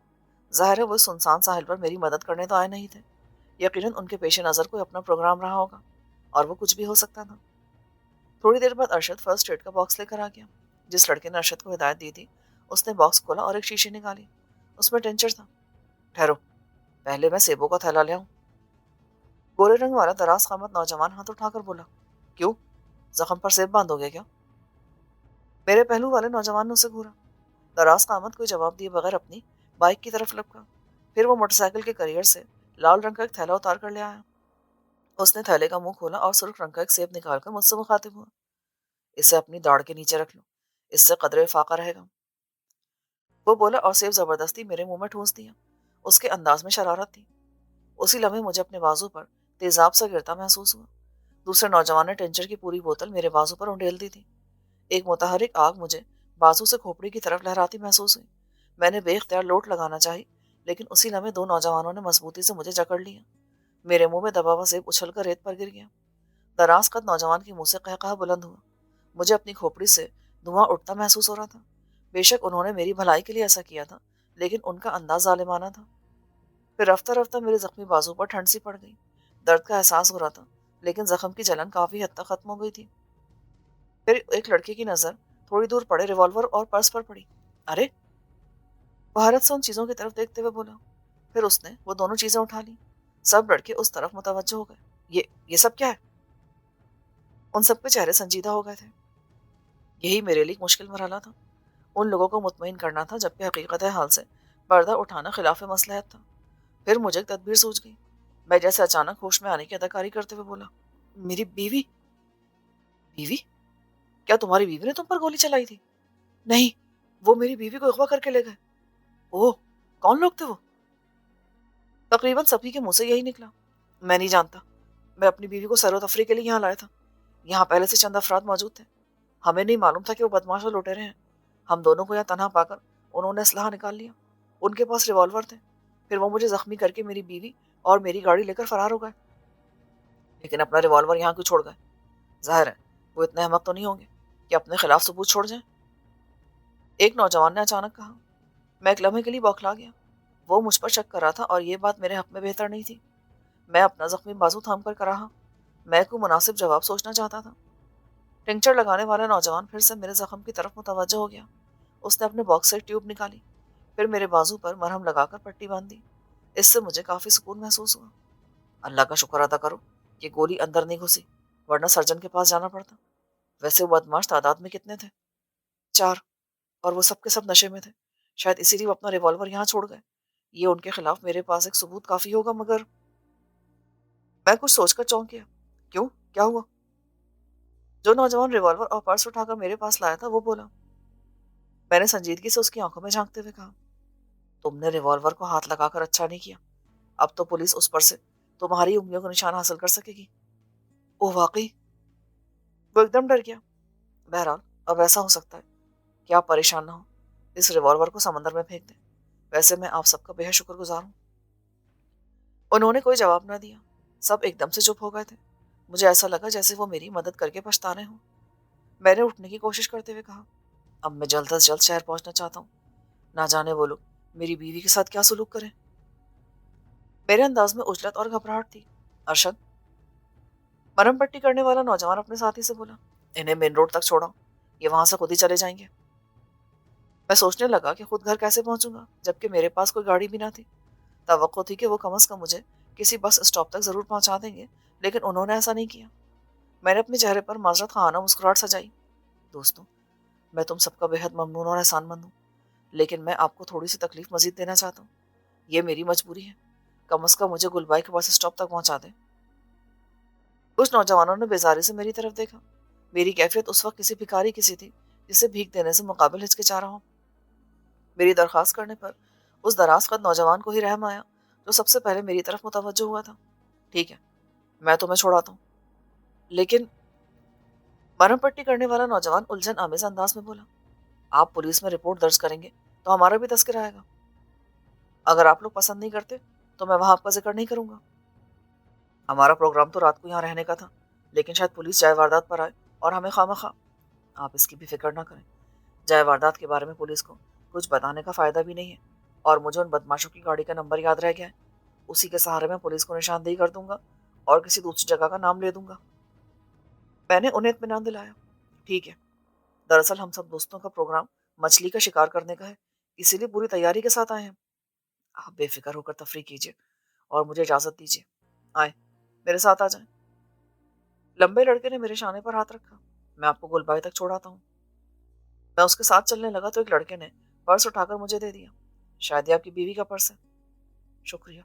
ظاہر ہے وہ اس سنسان ساحل پر میری مدد کرنے تو آئے نہیں تھے، یقیناً ان کے پیش نظر کوئی اپنا پروگرام رہا ہوگا، اور وہ کچھ بھی ہو سکتا تھا۔ تھوڑی دیر بعد ارشد فرسٹ ایڈ کا باکس لے کر آ گیا۔ جس لڑکے نے ارشد کو ہدایت دی تھی اس نے باکس کھولا اور ایک شیشی نکالی، اس میں ٹینچر تھا۔ ٹھہرو، پہلے میں سیبوں کا تھیلا لے آؤں۔ گورے رنگ والا دراز قامت نوجوان ہاتھ اٹھا کر بولا۔ کیوں؟ زخم پر سیب باندھ ہو گیا کیا؟ میرے پہلو والے نوجوان نے اسے گھورا۔ دراز قامت کوئی جواب دیے بغیر اپنی بائک کی طرف لپکا، پھر وہ موٹر سائیکل کے کیریئر سے لال رنگ کا ایک تھیلا اتار کر لے آیا۔ اس نے تھیلے کا منہ کھولا اور سرخ رنگ کا ایک سیب نکال کر مجھ سے مخاطب ہوا۔ اسے اپنی داڑھ کے نیچے رکھ لو، اس سے قدرے فاقہ رہے گا، وہ بولا اور سیب زبردستی میرے منہ میں ٹھونس دیا۔ اس کے انداز میں شرارت تھی۔ اسی لمحے مجھے اپنے بازو پر تیزاب سا گرتا محسوس ہوا۔ دوسرے نوجوان نے ٹینچر کی پوری بوتل میرے بازو پر انڈیل دی تھی۔ ایک متحرک آگ مجھے بازو سے کھوپڑی کی طرف لہراتی محسوس ہوئی۔ میں نے بے اختیار لوٹ لگانا چاہی، لیکن اسی لمحے دو نوجوانوں نے مضبوطی سے مجھے جکڑ لیا۔ میرے منہ میں دبا ہوا سیب اچھل کر ریت پر گر گیا۔ دراز قد نوجوان کے منہ سے قہقہا بلند ہوا۔ مجھے اپنی کھوپڑی سے دھواں اٹھتا محسوس ہو رہا تھا۔ بے شک انہوں نے میری بھلائی کے لیے ایسا کیا تھا، لیکن ان کا انداز ظالمانہ تھا۔ پھر رفتہ رفتہ میرے زخمی بازو پر ٹھنڈ سی پڑ گئی۔ درد کا احساس ہو رہا تھا، لیکن زخم کی جلن کافی حد تک ختم ہو گئی تھی۔ پھر ایک لڑکے کی نظر تھوڑی دور پڑے ریوالور اور پرس پر پڑی۔ ارے! وہ حیرت سے ان چیزوں کی طرف دیکھتے ہوئے بولا۔ پھر اس نے وہ دونوں چیزیں اٹھا لی۔ سب لڑکے اس طرف متوجہ ہو گئے۔ یہ سب کیا ہے؟ ان سب کے چہرے سنجیدہ ہو گئے تھے۔ یہی میرے لیے ایک مشکل مرحلہ تھا۔ ان لوگوں کو مطمئن کرنا تھا، جبکہ حقیقت حال سے پردہ اٹھانا خلاف مصلحت تھا۔ پھر مجھے ایک تدبیر سوچ گئی۔ میں جیسے اچانک ہوش میں آنے کی اداکاری کرتے ہوئے بولا، میری بیوی؟ بیوی؟ کیا تمہاری بیوی نے تم پر گولی چلائی تھی؟ نہیں، وہ میری بیوی کو اغوا کر کے لے گئے۔ اوہ، کون لوگ تھے وہ؟ تقریباً سبھی کے منہ سے یہی نکلا۔ میں نہیں جانتا، میں اپنی بیوی کو سیر و تفریح کے لیے یہاں لایا تھا۔ یہاں پہلے سے چند افراد موجود تھے، ہمیں نہیں معلوم تھا کہ وہ بدماش اور لٹیرے ہیں۔ ہم دونوں کو یہاں تنہا پا کر انہوں نے اسلحہ نکال لیا۔ ان کے پاس ریوالور تھے۔ پھر وہ مجھے زخمی کر کے میری بیوی اور میری گاڑی لے کر فرار ہو گئے۔ لیکن اپنا ریوالور یہاں کیوں چھوڑ گئے؟ ظاہر ہے وہ اتنے احمق تو نہیں ہوں گے کہ اپنے خلاف ثبوت چھوڑ جائیں۔ ایک نوجوان نے اچانک کہا۔ میں ایک لمحے کے لیے بوکھلا گیا۔ وہ مجھ پر شک کر رہا تھا اور یہ بات میرے حق میں بہتر نہیں تھی۔ میں اپنا زخمی بازو تھام کر رہا۔ میں کوئی مناسب جواب سوچنا چاہتا تھا۔ ٹنکچر لگانے والا نوجوان پھر سے میرے زخم کی طرف متوجہ ہو گیا۔ اس نے اپنے باکس سے ٹیوب نکالی، پھر میرے بازو پر مرہم لگا کر پٹی باندھ دی۔ اس سے مجھے کافی سکون محسوس ہوا۔ اللہ کا شکر ادا کرو کہ گولی اندر نہیں گھسی، ورنہ سرجن کے پاس جانا پڑتا۔ ویسے وہ بدماش تعداد میں کتنے تھے؟ 4، اور وہ سب کے سب نشے میں تھے۔ شاید اسی لیے وہ اپنا ریوالور یہاں چھوڑ گئے۔ یہ ان کے خلاف میرے پاس ایک ثبوت کافی ہوگا، مگر میں کچھ سوچ کر چونک گیا۔ کیوں؟ کیا ہوا؟ جو نوجوان ریوالور اور پرس اٹھا کر میرے پاس لایا تھا وہ بولا۔ میں نے سنجیدگی سے اس کی آنکھوں میں جھانکتے ہوئے کہا، تم نے ریوالور کو ہاتھ لگا کر اچھا نہیں کیا۔ اب تو پولیس اس پر سے تمہاری انگلیوں کو نشان حاصل کر سکے گی۔ اوہ واقعی؟ وہ ایک دم ڈر گیا۔ بہرحال اب ایسا ہو سکتا ہے کہ آپ پریشان نہ ہو، اس ریوالور کو سمندر میں پھینک دیں۔ ویسے میں آپ سب کا بے حد شکر گزار ہوں۔ انہوں نے کوئی جواب نہ دیا۔ سب ایک دم سے چپ ہو گئے تھے۔ مجھے ایسا لگا جیسے وہ میری مدد کر کے پچھتا رہے ہوں۔ میں نے اٹھنے کی کوشش کرتے ہوئے کہا، اب میں جلد از جلد شہر پہنچنا چاہتا ہوں۔ نہ جانے وہ لوگ میری بیوی کے ساتھ کیا سلوک کریں۔ میرے انداز میں اجلت اور گھبراہٹ تھی۔ ارشد؟ مرہم پٹی کرنے والا نوجوان اپنے ساتھی سے بولا، انہیں مین روڈ تک چھوڑا، یہ وہاں سے خود ہی چلے جائیں گے۔ میں سوچنے لگا کہ خود گھر کیسے پہنچوں گا، جبکہ میرے پاس کوئی گاڑی بھی نہ تھی۔ توقع تھی کہ وہ کم از کم مجھے کسی بس اسٹاپ تک ضرور پہنچا دیں گے، لیکن انہوں نے ایسا نہیں کیا۔ میں نے اپنے چہرے پر معذرت خواہانہ مسکراہٹ سجائی۔ دوستوں، میں تم سب کا بے حد ممنون اور احسان مند ہوں، لیکن میں آپ کو تھوڑی سی تکلیف مزید دینا چاہتا ہوں۔ یہ میری مجبوری ہے، کم از کم مجھے گلبائی کے بس اسٹاپ تک پہنچا دیں۔ کچھ نوجوانوں نے بیزاری سے میری طرف دیکھا۔ میری کیفیت اس وقت کسی بھکاری کی سی تھی جسے بھیک دینے سے مقابل ہچکچا رہا ہوں۔ میری درخواست کرنے پر اس دراز قد نوجوان کو ہی رحم آیا جو سب سے پہلے میری طرف متوجہ ہوا تھا۔ ٹھیک ہے، میں تمہیں چھوڑاتا ہوں، لیکن مرہم پٹی کرنے والا نوجوان الجھن آمیز انداز میں بولا، آپ پولیس میں رپورٹ درج کریں گے تو ہمارا بھی تذکرہ آئے گا۔ اگر آپ لوگ پسند نہیں کرتے تو میں وہاں آپ کا ذکر نہیں کروں گا۔ ہمارا پروگرام تو رات کو یہاں رہنے کا تھا، لیکن شاید پولیس جائے واردات پر آئے اور ہمیں خواہ۔ آپ اس کی بھی فکر نہ کریں، جائے واردات کے بارے میں پولیس کو کچھ بتانے کا فائدہ بھی نہیں ہے۔ اور مجھے ان بدماشوں کی گاڑی کا نمبر یاد رہ گیا ہے. اسی کے سہارے میں پولیس کو نشاندہی کر دوں گا اور کسی دوسری جگہ کا نام لے دوں گا. میں نے انہیں اطمینان دلایا. ٹھیک ہے، دراصل ہم سب دوستوں کا پروگرام مچھلی کا شکار کرنے کا ہے، اسی لیے پوری تیاری کے ساتھ آئے ہیں. آپ بے فکر ہو کر تفریح کیجیے اور مجھے اجازت دیجیے. آئیں، میرے ساتھ آ جائیں. لمبے لڑکے نے میرے شانے پر ہاتھ رکھا. میں آپ کو گلبائی تک چھوڑاتا ہوں. میں اس کے ساتھ چلنے لگا تو ایک لڑکے نے پرس اٹھا کر مجھے دے دیا. شاید یہ آپ کی بیوی کا پرس ہے. شکریہ.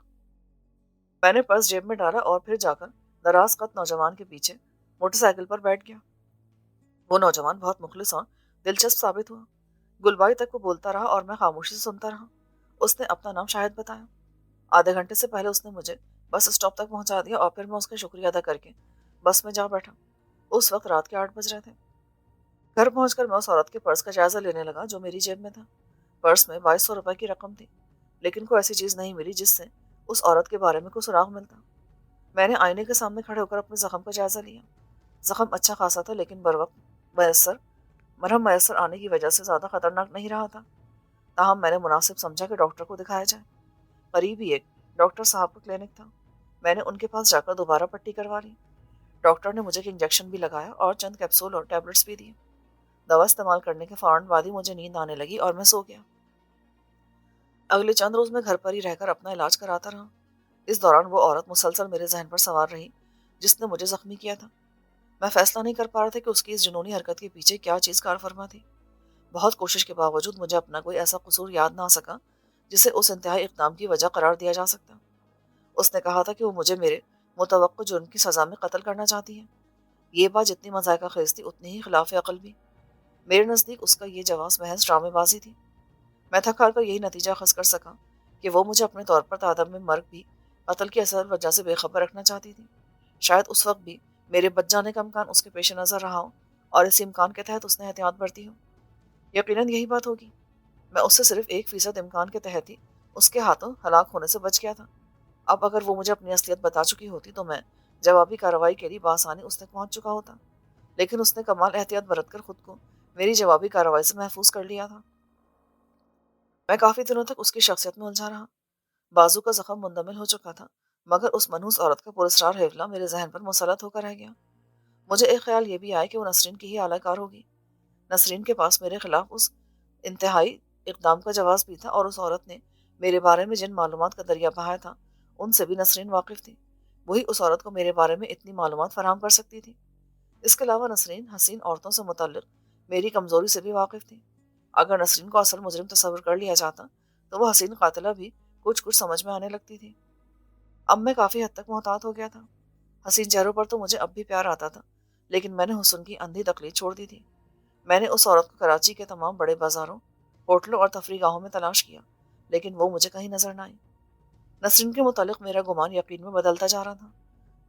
میں نے پرس جیب میں ڈالا اور پھر جا کر دراز قد نوجوان کے پیچھے موٹر سائیکل پر بیٹھ گیا. وہ نوجوان بہت مخلص اور دلچسپ ثابت ہوا. گلبائی تک وہ بولتا رہا اور میں خاموشی سے سنتا رہا. اس نے اپنا نام شاہد بتایا. آدھے گھنٹے سے پہلے اس نے مجھے بس اسٹاپ تک پہنچا دیا اور پھر میں اس کا شکریہ ادا کر کے بس میں جا بیٹھا. اس وقت رات کے 8 بج رہے تھے. گھر پہنچ کر میں اس عورت کے پرس کا جائزہ لینے لگا جو میری جیب میں تھا. پرس میں 2200 روپے کی رقم تھی، لیکن کوئی ایسی چیز نہیں ملی جس سے اس عورت کے بارے میں کوئی سراغ ملتا. میں نے آئینے کے سامنے کھڑے ہو کر اپنے زخم کا جائزہ لیا. زخم اچھا خاصا تھا لیکن بر وقت میسر مرہم میسر آنے کی وجہ سے زیادہ خطرناک نہیں رہا تھا. تاہم میں نے مناسب سمجھا کہ ڈاکٹر کو دکھایا جائے. قریب ہی ایک ڈاکٹر صاحب کا کلینک تھا. میں نے ان کے پاس جا کر دوبارہ پٹی کروا لی. ڈاکٹر نے مجھے ایک انجیکشن بھی لگایا اور چند کیپسول اور ٹیبلٹس بھی دیے. دوا استعمال کرنے کے فوراً بعد ہی مجھے نیند آنے لگی اور میں سو گیا. اگلے چند روز میں گھر پر ہی رہ کر اپنا علاج کراتا رہا. اس دوران وہ عورت مسلسل میرے ذہن پر سوار رہی جس نے مجھے زخمی کیا تھا. میں فیصلہ نہیں کر پا رہا تھا کہ اس کی اس جنونی حرکت کے پیچھے کیا چیز کار فرما تھی. بہت کوشش کے باوجود مجھے اپنا کوئی ایسا قصور یاد نہ آ سکا جسے اس انتہائی اقدام کی وجہ قرار دیا جا سکتا. اس نے کہا تھا کہ وہ مجھے میرے متوقع جرم کی سزا میں قتل کرنا چاہتی ہے. یہ بات جتنی مذائقہ خیز تھی اتنی ہی خلاف عقل بھی. میرے نزدیک اس کا یہ جواز محض ڈرامے بازی تھی. میں تھک ہار کر یہی نتیجہ اخذ کر سکا کہ وہ مجھے اپنے طور پر تعدب میں مرگ بھی قتل کی اثر وجہ سے بے خبر رکھنا چاہتی تھی. شاید اس وقت بھی میرے بچ جانے کا امکان اس کے پیش نظر رہا ہو اور اسی امکان کے تحت اس نے احتیاط برتی ہو. یقیناً یہی بات ہوگی. میں اس سے صرف 1% امکان کے تحت ہی اس کے ہاتھوں ہلاک ہونے سے بچ گیا تھا. اب اگر وہ مجھے اپنی اصلیت بتا چکی ہوتی تو میں جوابی کارروائی کے لیے بآسانی اس تک پہنچ چکا ہوتا. لیکن اس نے کمال احتیاط برت کر خود کو میری جوابی کارروائی سے محفوظ کر لیا تھا. میں کافی دنوں تک اس کی شخصیت میں الجھا رہا. بازو کا زخم مندمل ہو چکا تھا مگر اس منحوس عورت کا پراسرار حیولہ میرے ذہن پر مسلط ہو کر رہ گیا. مجھے ایک خیال یہ بھی آیا کہ وہ نسرین کی ہی اعلی کار ہوگی. نسرین کے پاس میرے خلاف اس انتہائی اقدام کا جواز بھی تھا اور اس عورت نے میرے بارے میں جن معلومات کا دریا بہایا تھا ان سے بھی نسرین واقف تھی. وہی اس عورت کو میرے بارے میں اتنی معلومات فراہم کر سکتی تھی. اس کے علاوہ نسرین حسین عورتوں سے متعلق میری کمزوری سے بھی واقف تھی. اگر نسرین کو اصل مجرم تصور کر لیا جاتا تو وہ حسین قاتلہ بھی کچھ کچھ سمجھ میں آنے لگتی تھی. اب میں کافی حد تک محتاط ہو گیا تھا. حسین چہروں پر تو مجھے اب بھی پیار آتا تھا لیکن میں نے حسن کی اندھی تقلید چھوڑ دی تھی. میں نے اس عورت کو کراچی کے تمام بڑے بازاروں، ہوٹلوں اور تفریح گاہوں میں تلاش کیا لیکن وہ مجھے کہیں نظر نہ آئی. نسرین کے متعلق میرا گمان یقین میں بدلتا جا رہا تھا.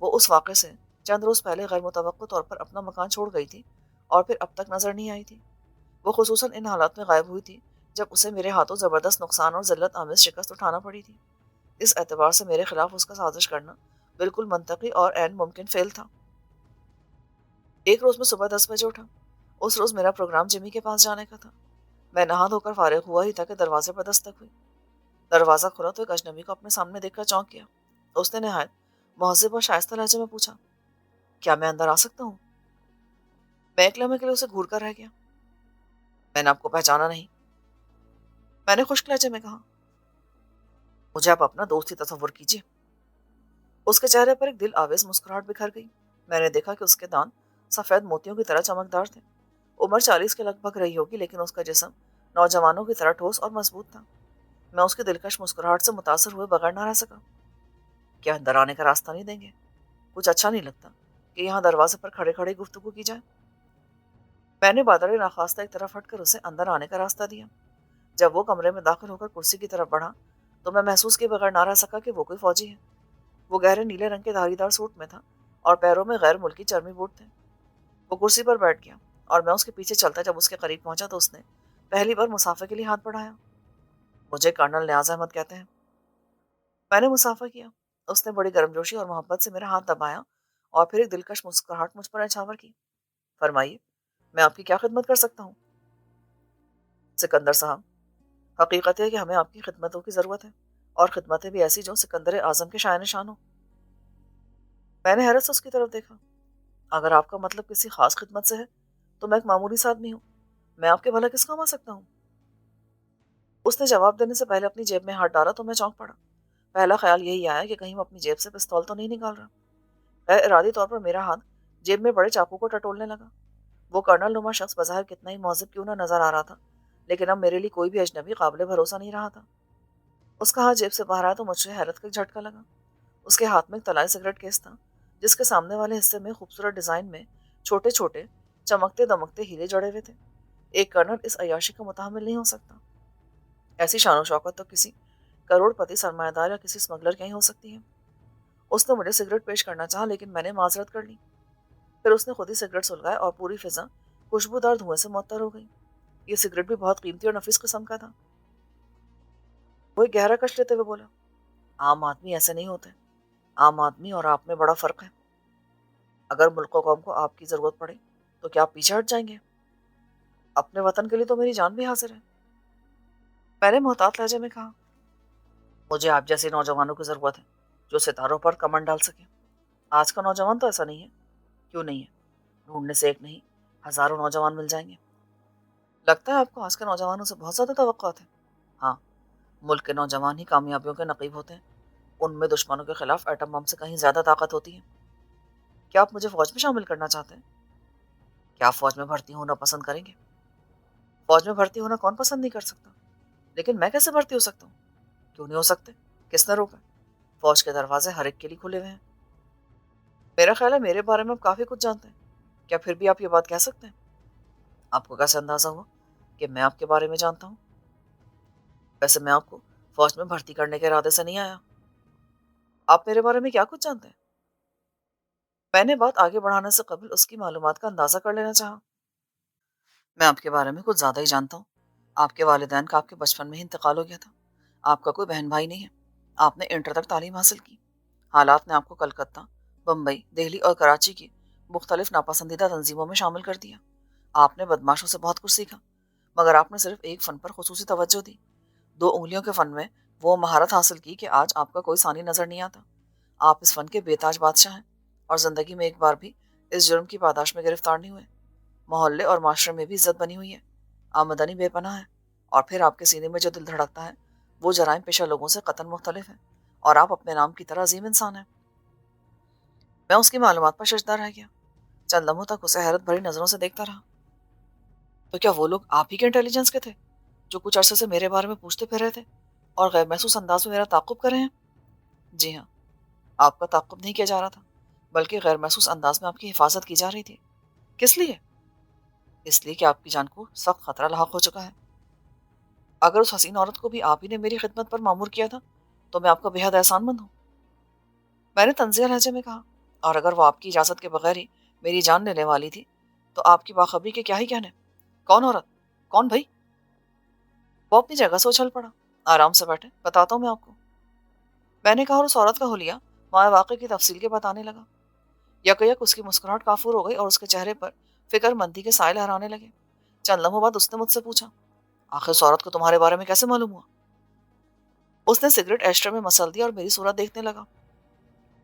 وہ اس واقعے سے چند روز پہلے غیر متوقع طور پر اپنا مکان چھوڑ گئی تھی اور پھر اب تک نظر نہیں آئی تھی. وہ خصوصاً ان حالات میں غائب ہوئی تھی جب اسے میرے ہاتھوں زبردست نقصان اور ذلت آمیز شکست اٹھانا پڑی تھی. اس اعتبار سے میرے خلاف اس کا سازش کرنا بالکل منطقی اور عین ممکن فعل تھا. ایک روز میں صبح 10 بجے اٹھا. اس روز میرا پروگرام جمی کے پاس جانے کا تھا. میں نہا دھو کر فارغ ہوا ہی تھا کہ دروازے پر دستک ہوئی. دروازہ کھلا تو ایک اجنبی کو اپنے سامنے دیکھ کر چونک گیا. اس نے نہایت مہذب اور شائستہ لہجے میں پوچھا، کیا میں اندر آ سکتا ہوں؟ میں ایک لمحے کے لیے اسے گھور کر رہ گیا. میں نے آپ کو پہچانا نہیں، میں نے خشک لہجے میں کہا. مجھے آپ اپنا دوست ہی تصور کیجیے. اس کے چہرے پر ایک دل آویز مسکراہٹ بکھر گئی. میں نے دیکھا کہ اس کے دانت سفید موتیوں کی طرح چمکدار تھے. عمر 40 کے لگ بھگ رہی ہوگی لیکن اس کا جسم نوجوانوں کی طرح ٹھوس اور مضبوط تھا. میں اس کی دلکش مسکراہٹ سے متاثر ہوئے بغیر نہ رہ سکا. کیا اندر آنے کا راستہ نہیں دیں گے؟ کچھ اچھا نہیں لگتا کہ یہاں دروازے پر کھڑے کھڑے گفتگو کی جائے. میں نے بادر ناخواستہ ایک طرف ہٹ کر اسے اندر آنے کا راستہ دیا. جب وہ کمرے میں داخل ہو کر کرسی کی طرف بڑھا تو میں محسوس کیے بغیر نہ رہ سکا کہ وہ کوئی فوجی ہے. وہ گہرے نیلے رنگ کے دھاری دار سوٹ میں تھا اور پیروں میں غیر ملکی چرمی بوٹ تھے. وہ کرسی پر بیٹھ گیا اور میں اس کے پیچھے چلتا جب اس کے قریب پہنچا تو اس نے پہلی بار مسافہ کے لیے ہاتھ بڑھایا. مجھے کرنل نیاز احمد کہتے ہیں. میں نے مسافہ کیا. اس نے بڑی گرمجوشی اور محبت سے میرا ہاتھ دبایا اور پھر ایک دلکش مسکراہٹ مجھ پر نچھاور کی. فرمائیے، میں آپ کی کیا خدمت کر سکتا ہوں؟ سکندر صاحب، حقیقت ہے کہ ہمیں آپ کی خدمتوں کی ضرورت ہے، اور خدمتیں بھی ایسی جو سکندر اعظم کے شایان نشان ہو۔ میں نے حیرت سے اس کی طرف دیکھا۔ اگر آپ کا مطلب کسی خاص خدمت سے ہے تو میں ایک معمولی سا آدمی ہوں، میں آپ کے بھلا کس کام آ سکتا ہوں؟ اس نے جواب دینے سے پہلے اپنی جیب میں ہاتھ ڈالا تو میں چونک پڑا۔ پہلا خیال یہی آیا کہ کہیں وہ اپنی جیب سے پستول تو نہیں نکال رہا۔ غیر ارادی طور پر میرا ہاتھ جیب میں بڑے چاقو کو ٹٹولنے لگا۔ وہ کرنل نما شخص بظاہر کتنا ہی مہذب کیوں نہ نظر آ رہا تھا، لیکن اب میرے لیے کوئی بھی اجنبی قابل بھروسہ نہیں رہا تھا۔ اس کا ہاتھ جیب سے باہر آیا تو مجھے حیرت کا ایک جھٹکا لگا۔ اس کے ہاتھ میں ایک طلائی سگریٹ کیس تھا، جس کے سامنے والے حصے میں خوبصورت ڈیزائن میں چھوٹے چھوٹے چمکتے دمکتے ہیرے جڑے ہوئے تھے۔ ایک کرنل اس عیاشی کا متحمل نہیں ہو سکتا۔ ایسی شان و شوکت تو کسی کروڑ پتی سرمایہ دار یا کسی اسمگلر کی ہی ہو سکتی ہے۔ اس نے مجھے سگریٹ پیش کرنا چاہا، لیکن میں نے معذرت کر لی۔ پھر اس نے خود ہی سگریٹ سلگائے اور پوری فضا خوشبودار دھوئیں سے معطر ہو گئی۔ یہ سگریٹ بھی بہت قیمتی اور نفیس قسم کا تھا۔ وہ ایک گہرا کش لیتے ہوئے بولا، عام آدمی ایسے نہیں ہوتے۔ عام آدمی اور آپ میں بڑا فرق ہے۔ اگر ملک و قوم کو آپ کی ضرورت پڑے تو کیا آپ پیچھے ہٹ جائیں گے؟ اپنے وطن کے لیے تو میری جان بھی حاضر ہے، میں نے محتاط لہجے میں کہا۔ مجھے آپ جیسے نوجوانوں کی ضرورت ہے جو ستاروں پر کمر ڈال سکے۔ آج کا نوجوان تو ایسا نہیں ہے۔ کیوں نہیں ہے؟ ڈھونڈنے سے ایک نہیں، ہزاروں نوجوان مل جائیں گے۔ لگتا ہے آپ کو آج کے نوجوانوں سے بہت زیادہ توقعات ہیں۔ ہاں، ملک کے نوجوان ہی کامیابیوں کے نقیب ہوتے ہیں۔ ان میں دشمنوں کے خلاف ایٹم بم سے کہیں زیادہ طاقت ہوتی ہے۔ کیا آپ مجھے فوج میں شامل کرنا چاہتے ہیں؟ کیا آپ فوج میں بھرتی ہونا پسند کریں گے؟ فوج میں بھرتی ہونا کون پسند نہیں کر سکتا، لیکن میں کیسے بھرتی ہو سکتا ہوں؟ کیوں نہیں ہو سکتے؟ کس نے روکا؟ فوج کے دروازے ہر ایک کے لیے کھلے ہوئے ہیں۔ میرا خیال ہے میرے بارے میں آپ کافی کچھ جانتے ہیں، کیا پھر بھی آپ یہ بات کہہ سکتے ہیں؟ آپ کو کیسے اندازہ ہوا کہ میں آپ کے بارے میں جانتا ہوں؟ ویسے میں آپ کو فوج میں بھرتی کرنے کے ارادے سے نہیں آیا۔ آپ میرے بارے میں کیا کچھ جانتے ہیں؟ میں نے بات آگے بڑھانے سے قبل اس کی معلومات کا اندازہ کر لینا چاہا۔ میں آپ کے بارے میں کچھ زیادہ ہی جانتا ہوں۔ آپ کے والدین کا آپ کے بچپن میں ہی انتقال ہو گیا تھا۔ آپ کا کوئی بہن بھائی نہیں ہے۔ آپ نے انٹر تک تعلیم حاصل کی۔ حالات نے آپ کو کلکتہ، بمبئی، دہلی اور کراچی کی مختلف ناپسندیدہ تنظیموں میں شامل کر دیا۔ آپ نے بدماشوں سے بہت کچھ سیکھا، مگر آپ نے صرف ایک فن پر خصوصی توجہ دی۔ 2 انگلیوں کے فن میں وہ مہارت حاصل کی کہ آج آپ کا کوئی ثانی نظر نہیں آتا۔ آپ اس فن کے بے تاج بادشاہ ہیں، اور زندگی میں ایک بار بھی اس جرم کی پاداش میں گرفتار نہیں ہوئے۔ محلے اور معاشرے میں بھی عزت بنی ہوئی ہے، آمدنی بے پناہ ہے، اور پھر آپ کے سینے میں جو دل دھڑکتا ہے وہ جرائم پیشہ لوگوں سے قطعاً مختلف ہے، اور آپ اپنے نام کی طرح عظیم انسان ہیں۔ میں اس کی معلومات پر ششدر رہ گیا، چند لمحوں تک اسے حیرت بھری نظروں سے دیکھتا رہا۔ تو کیا وہ لوگ آپ ہی کے انٹیلیجنس کے تھے جو کچھ عرصے سے میرے بارے میں پوچھتے پھر رہے تھے اور غیر محسوس انداز میں میرا تعاقب کر رہے ہیں؟ جی ہاں، آپ کا تعاقب نہیں کیا جا رہا تھا، بلکہ غیر محسوس انداز میں آپ کی حفاظت کی جا رہی تھی۔ کس لیے؟ اس لیے کہ آپ کی جان کو سخت خطرہ لاحق ہو چکا ہے۔ اگر اس حسین عورت کو بھی آپ ہی نے میری خدمت پر مامور کیا تھا تو میں آپ کا بے حد احسان مند ہوں، میں نے طنزیہ لہجے میں کہا۔ اور اگر وہ آپ کی اجازت کے بغیر ہی میری جان لینے والی تھی تو آپ کی باخبری کے کیا ہی کہنے؟ کون عورت؟ کون بھائی؟ وہ اپنی جگہ سے اچھل پڑا۔ آرام سے بیٹھے، بتاتا ہوں میں آپ کو، میں نے کہا، اور اس عورت کا حلیہ مائع واقعے کی تفصیل کے بتانے لگا۔ یک اس کی مسکراہٹ کافور ہو گئی اور اس کے چہرے پر فکر مندی کے سائے لہرانے لگے۔ چند لمحوں بعد اس نے مجھ سے پوچھا، آخر اس عورت کو تمہارے بارے میں کیسے معلوم ہوا؟ اس نے سگریٹ ایشٹر میں مسل دیا اور میری صورت دیکھنے لگا۔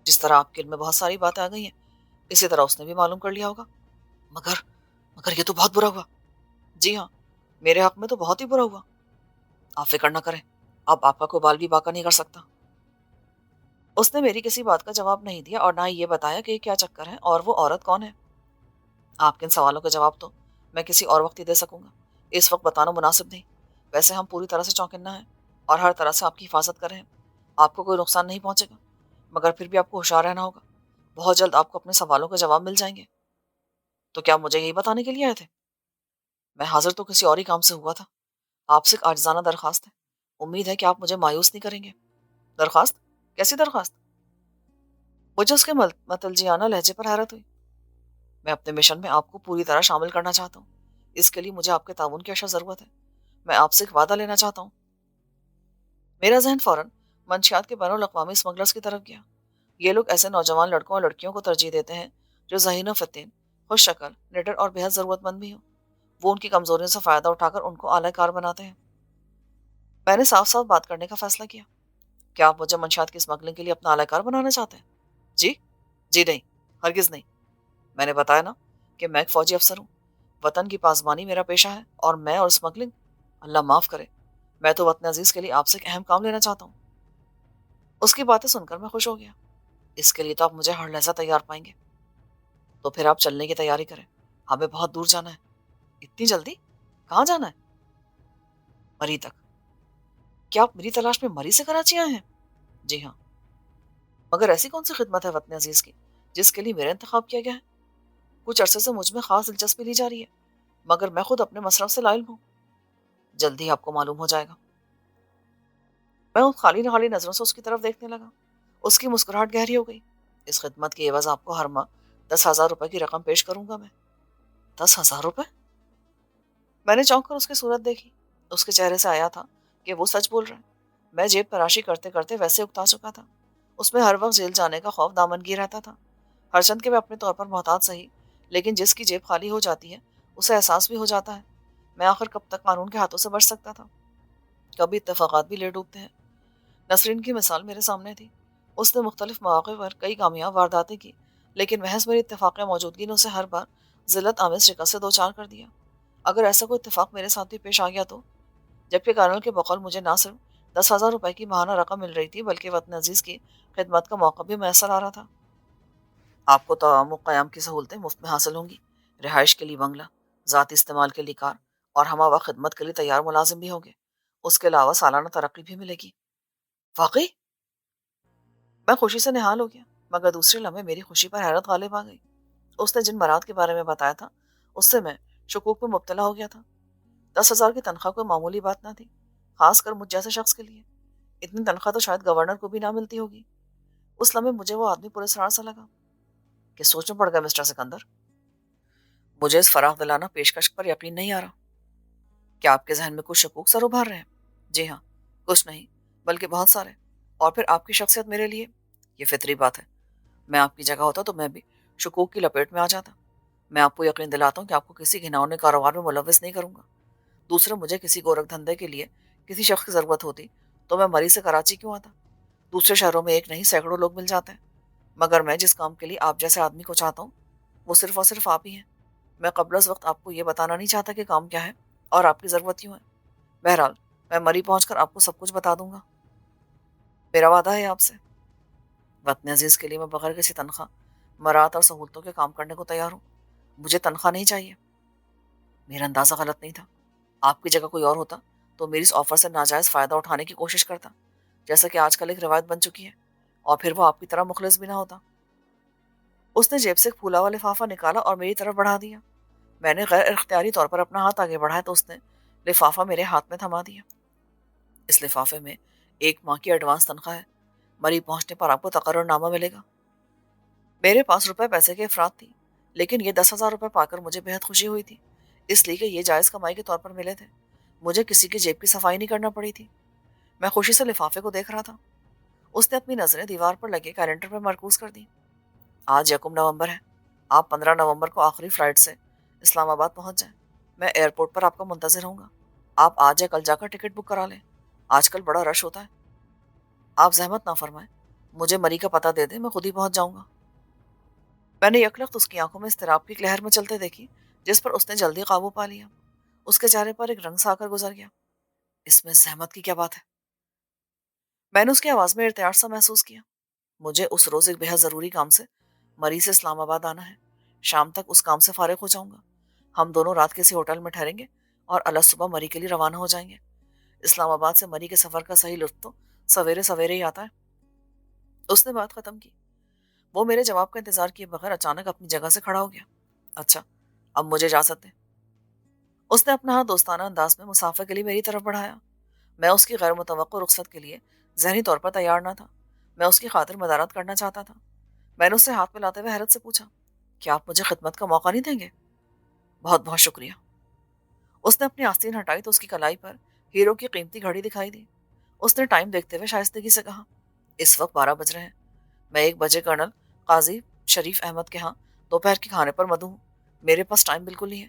جس طرح آپ کے علم میں بہت ساری باتیں آ گئی ہیں، اسی طرح اس نے بھی معلوم کر لیا ہوگا۔ مگر مگر یہ تو بہت برا ہوا۔ جی ہاں، میرے حق میں تو بہت ہی برا ہوا۔ آپ فکر نہ کریں، اب آپ کا کوئی بال بھی باقا نہیں کر سکتا۔ اس نے میری کسی بات کا جواب نہیں دیا اور نہ ہی یہ بتایا کہ یہ کیا چکر ہے اور وہ عورت کون ہے۔ آپ کے ان سوالوں کا جواب تو میں کسی اور وقت ہی دے سکوں گا، اس وقت بتانا مناسب نہیں۔ ویسے ہم پوری طرح سے چوکنا ہیں اور ہر طرح سے آپ کی حفاظت کر رہے ہیں۔ آپ کو کوئی نقصان نہیں پہنچے گا، مگر پھر بھی آپ کو ہوشیار رہنا ہوگا۔ بہت جلد آپ کو اپنے سوالوں کے جواب مل جائیں گے۔ تو کیا مجھے یہی بتانے کے لیے آئے تھے؟ میں حاضر تو کسی اور ہی کام سے ہوا تھا۔ آپ سے ایک عاجزانہ درخواست ہے، امید ہے کہ آپ مجھے مایوس نہیں کریں گے۔ درخواست؟ کیسی درخواست؟ مجھے اس کے متلجیانہ لہجے پر حیرت ہوئی۔ میں اپنے مشن میں آپ کو پوری طرح شامل کرنا چاہتا ہوں۔ اس کے لیے مجھے آپ کے تعاون کی اشد ضرورت ہے۔ میں آپ سے ایک وعدہ لینا چاہتا ہوں۔ میرا ذہن فوراً منشیات کے بین الاقوامی اسمگلرز کی طرف گیا۔ یہ لوگ ایسے نوجوان لڑکوں اور لڑکیوں کو ترجیح دیتے ہیں جو ذہین و فتین، خوش شکل، نڈر اور بے حد ضرورت مند بھی ہوں۔ وہ ان کی کمزوریوں سے فائدہ اٹھا کر ان کو اعلی کار بناتے ہیں۔ میں نے صاف صاف بات کرنے کا فیصلہ کیا. کیا آپ مجھے منشیات کی اسمگلنگ کے لیے اپنا اعلی کار بنانا چاہتے ہیں؟ جی؟ جی نہیں، ہرگز نہیں. میں نے بتایا نا کہ میں ایک فوجی افسر ہوں. وطن کی پاسبانی میرا پیشہ ہے، اور میں اور اسمگلنگ، اللہ معاف کرے، میں تو وطن عزیز کے لیے آپ سے ایک اہم کام لینا چاہتا ہوں. اس کی باتیں سن کر میں خوش ہو گیا. اس کے لیے تو آپ مجھے ہر لحظہ تیار پائیں گے. تو پھر آپ چلنے کی تیاری کریں، ہمیں بہت دور جانا ہے. اتنی جلدی؟ کہاں جانا ہے؟ مری تک. کیا آپ میری تلاش میں مری سے کراچی آئے ہیں؟ جی ہاں. مگر ایسی کون سی خدمت ہے وطن عزیز کی جس کے لیے میرا انتخاب کیا گیا ہے؟ کچھ عرصے سے مجھ میں خاص دلچسپی لی جا رہی ہے، مگر میں خود اپنے مصرف سے لا علم ہوں. جلدی آپ کو معلوم ہو جائے گا. میں ان خالی نہالی نظروں سے اس کی طرف دیکھنے لگا. اس کی مسکراہٹ گہری ہو گئی. اس خدمت کی عوض آپ کو ہر ماہ 10,000 روپے کی رقم پیش کروں گا میں. 10,000 روپے؟ میں نے چونک کر اس کی صورت دیکھی. اس کے چہرے سے آیا تھا کہ وہ سچ بول رہے ہیں. میں جیب تراشی کرتے کرتے ویسے اکتا چکا تھا. اس میں ہر وقت جیل جانے کا خوف دامنگیر رہتا تھا. ہرچند کہ میں اپنے طور پر محتاط صحیح، لیکن جس کی جیب خالی ہو جاتی ہے اسے احساس بھی ہو جاتا ہے. میں آخر کب تک قانون کے ہاتھوں سے بچ سکتا تھا؟ کبھی اتفاقات بھی لے ڈوبتے ہیں. نسرین کی مثال میرے سامنے تھی. اس نے مختلف مواقع پر کئی کامیاب وارداتیں کی، لیکن محض میری اتفاق موجودگی نے اسے ہر بار ذلت آمیز شکست سے دوچار کر دیا. اگر ایسا کوئی اتفاق میرے ساتھ بھی پیش آ گیا تو؟ جبکہ کارنل کے بقول مجھے نہ صرف 10,000 روپے کی ماہانہ رقم مل رہی تھی، بلکہ وطن عزیز کی خدمت کا موقع بھی میسر آ رہا تھا. آپ کو توام و قیام کی سہولتیں مفت میں حاصل ہوں گی. رہائش کے لیے بنگلہ، ذاتی استعمال کے لیے کار، اور ہمہ وقت خدمت کے لیے تیار ملازم بھی ہوں گے. اس کے علاوہ سالانہ ترقی بھی ملے گی. واقعی؟ میں خوشی سے نہال ہو گیا، مگر دوسرے لمحے میری خوشی پر حیرت غالب آ گئی. اس نے جن برات کے بارے میں بتایا تھا اس سے میں شکوک میں مبتلا ہو گیا تھا. 10,000 کی تنخواہ کوئی معمولی بات نہ تھی، خاص کر مجھ جیسے شخص کے لیے. اتنی تنخواہ تو شاید گورنر کو بھی نہ ملتی ہوگی. اس لمحے مجھے وہ آدمی پراسرار سا لگا کہ سوچ میں پڑ گیا مسٹر سکندر. مجھے اس فراخ دلانہ پیشکش پر یقین نہیں آ رہا. کیا آپ کے ذہن میں کچھ شکوک سر ابھار رہے ہیں؟ جی ہاں، کچھ نہیں بلکہ بہت سارے. اور پھر آپ کی شخصیت میرے لیے، یہ فطری بات ہے. میں آپ کی جگہ ہوتا تو میں بھی شکوک کی لپیٹ میں آ جاتا. میں آپ کو یقین دلاتا ہوں کہ آپ کو کسی گھناؤنے کاروبار میں ملوث نہیں کروں گا. دوسرے مجھے کسی گورکھ دھندے کے لیے کسی شخص کی ضرورت ہوتی تو میں مری سے کراچی کیوں آتا؟ دوسرے شہروں میں ایک نہیں سینکڑوں لوگ مل جاتے ہیں. مگر میں جس کام کے لیے آپ جیسے آدمی کو چاہتا ہوں وہ صرف اور صرف آپ ہی ہیں. میں قبل از وقت آپ کو یہ بتانا نہیں چاہتا کہ کام کیا ہے اور آپ کی ضرورت کیوں ہے. بہرحال میں مری پہنچ کر آپ کو سب کچھ بتا دوں گا. میرا وعدہ ہے آپ سے. وطن عزیز کے لیے میں بغیر کسی تنخواہ، مراد اور سہولتوں کے کام کرنے کو تیار ہوں. مجھے تنخواہ نہیں چاہیے. میرا اندازہ غلط نہیں تھا. آپ کی جگہ کوئی اور ہوتا تو میری اس آفر سے ناجائز فائدہ اٹھانے کی کوشش کرتا، جیسا کہ آج کل ایک روایت بن چکی ہے، اور پھر وہ آپ کی طرح مخلص بھی نہ ہوتا. اس نے جیب سے ایک پھولا ہوا لفافہ نکالا اور میری طرف بڑھا دیا. میں نے غیر اختیاری طور پر اپنا ہاتھ آگے بڑھایا تو اس نے لفافہ میرے ہاتھ میں تھما دیا. اس لفافے میں 1 ماہ کی ایڈوانس تنخواہ ہے. مری پہنچنے پر آپ کو تقرر نامہ ملے گا. میرے پاس روپے پیسے کے افراد تھی، لیکن یہ 10,000 روپے پا کر مجھے بہت خوشی ہوئی تھی، اس لیے کہ یہ جائز کمائی کے طور پر ملے تھے. مجھے کسی کی جیب کی صفائی نہیں کرنا پڑی تھی. میں خوشی سے لفافے کو دیکھ رہا تھا. اس نے اپنی نظریں دیوار پر لگے کیلنڈر پر مرکوز کر دی. آج 1 نومبر ہے. آپ 15 نومبر کو آخری فلائٹ سے اسلام آباد پہنچ جائیں. میں ایئرپورٹ پر آپ کا منتظر ہوں گا. آپ آج یا کل جا کر ٹکٹ بک کرا لیں. آج کل بڑا رش ہوتا ہے. آپ زحمت نہ فرمائیں، مجھے مری کا پتہ دے دیں، میں خود ہی پہنچ جاؤں گا. میں نے یکلخت اس کی آنکھوں میں اضطراب کی ایک لہر میں چلتے دیکھی، جس پر اس نے جلدی قابو پا لیا. اس کے چہرے پر ایک رنگ سا آ کر گزر گیا. اس میں زحمت کی کیا بات ہے؟ میں نے اس کی آواز میں ارتعاش سا محسوس کیا. مجھے اس روز ایک بہت ضروری کام سے مری سے اسلام آباد آنا ہے. شام تک اس کام سے فارغ ہو جاؤں گا. ہم دونوں رات کسی ہوٹل میں ٹھہریں گے اور الگ صبح مری کے لیے روانہ ہو جائیں گے. اسلام آباد سے مری کے سفر کا صحیح لطف تو سویرے سویرے ہی آتا ہے. اس نے بات ختم کی. وہ میرے جواب کا انتظار کیے بغیر اچانک اپنی جگہ سے کھڑا ہو گیا. اچھا، اب مجھے اجازت دیں. اس نے اپنا ہاتھ دوستانہ انداز میں مسافر کے لیے میری طرف بڑھایا. میں اس کی غیر متوقع رخصت کے لیے ذہنی طور پر تیار نہ تھا. میں اس کی خاطر مدارات کرنا چاہتا تھا. میں نے اس سے ہاتھ ملاتے ہوئے حیرت سے پوچھا، کیا آپ مجھے خدمت کا موقع نہیں دیں گے؟ بہت بہت شکریہ. اس نے اپنی آستین ہٹائی تو اس کی کلائی پر ہیرو کی قیمتی گھڑی دکھائی دی. اس نے ٹائم دیکھتے ہوئے شائستگی سے کہا، اس وقت 12 بج رہے ہیں. میں 1 بجے کرنل قاضی شریف احمد کے ہاں دوپہر کے کھانے پر مدعو ہوں. میرے پاس ٹائم بالکل نہیں ہے.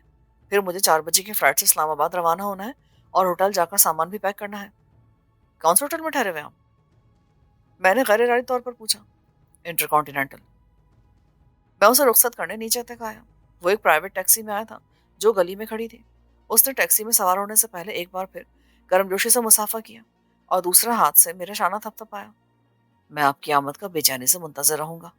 پھر مجھے 4 بجے کی فلائٹ سے اسلام آباد روانہ ہونا ہے اور ہوٹل جا کر سامان بھی پیک کرنا ہے. कौन से होटल में ठहरे हुए हैं आप? मैंने गैर इरादी तौर पर पूछा। इंटरकॉन्टिनेंटल। मैं उसे रुखसत करने नीचे तक आया। वो एक प्राइवेट टैक्सी में आया था जो गली में खड़ी थी। उसने टैक्सी में सवार होने से पहले एक बार फिर गर्मजोशी से मुसाफा किया और दूसरा हाथ से मेरा शाना थपथपाया। मैं आपकी आमद का बेचैनी से मुंतजर रहूंगा।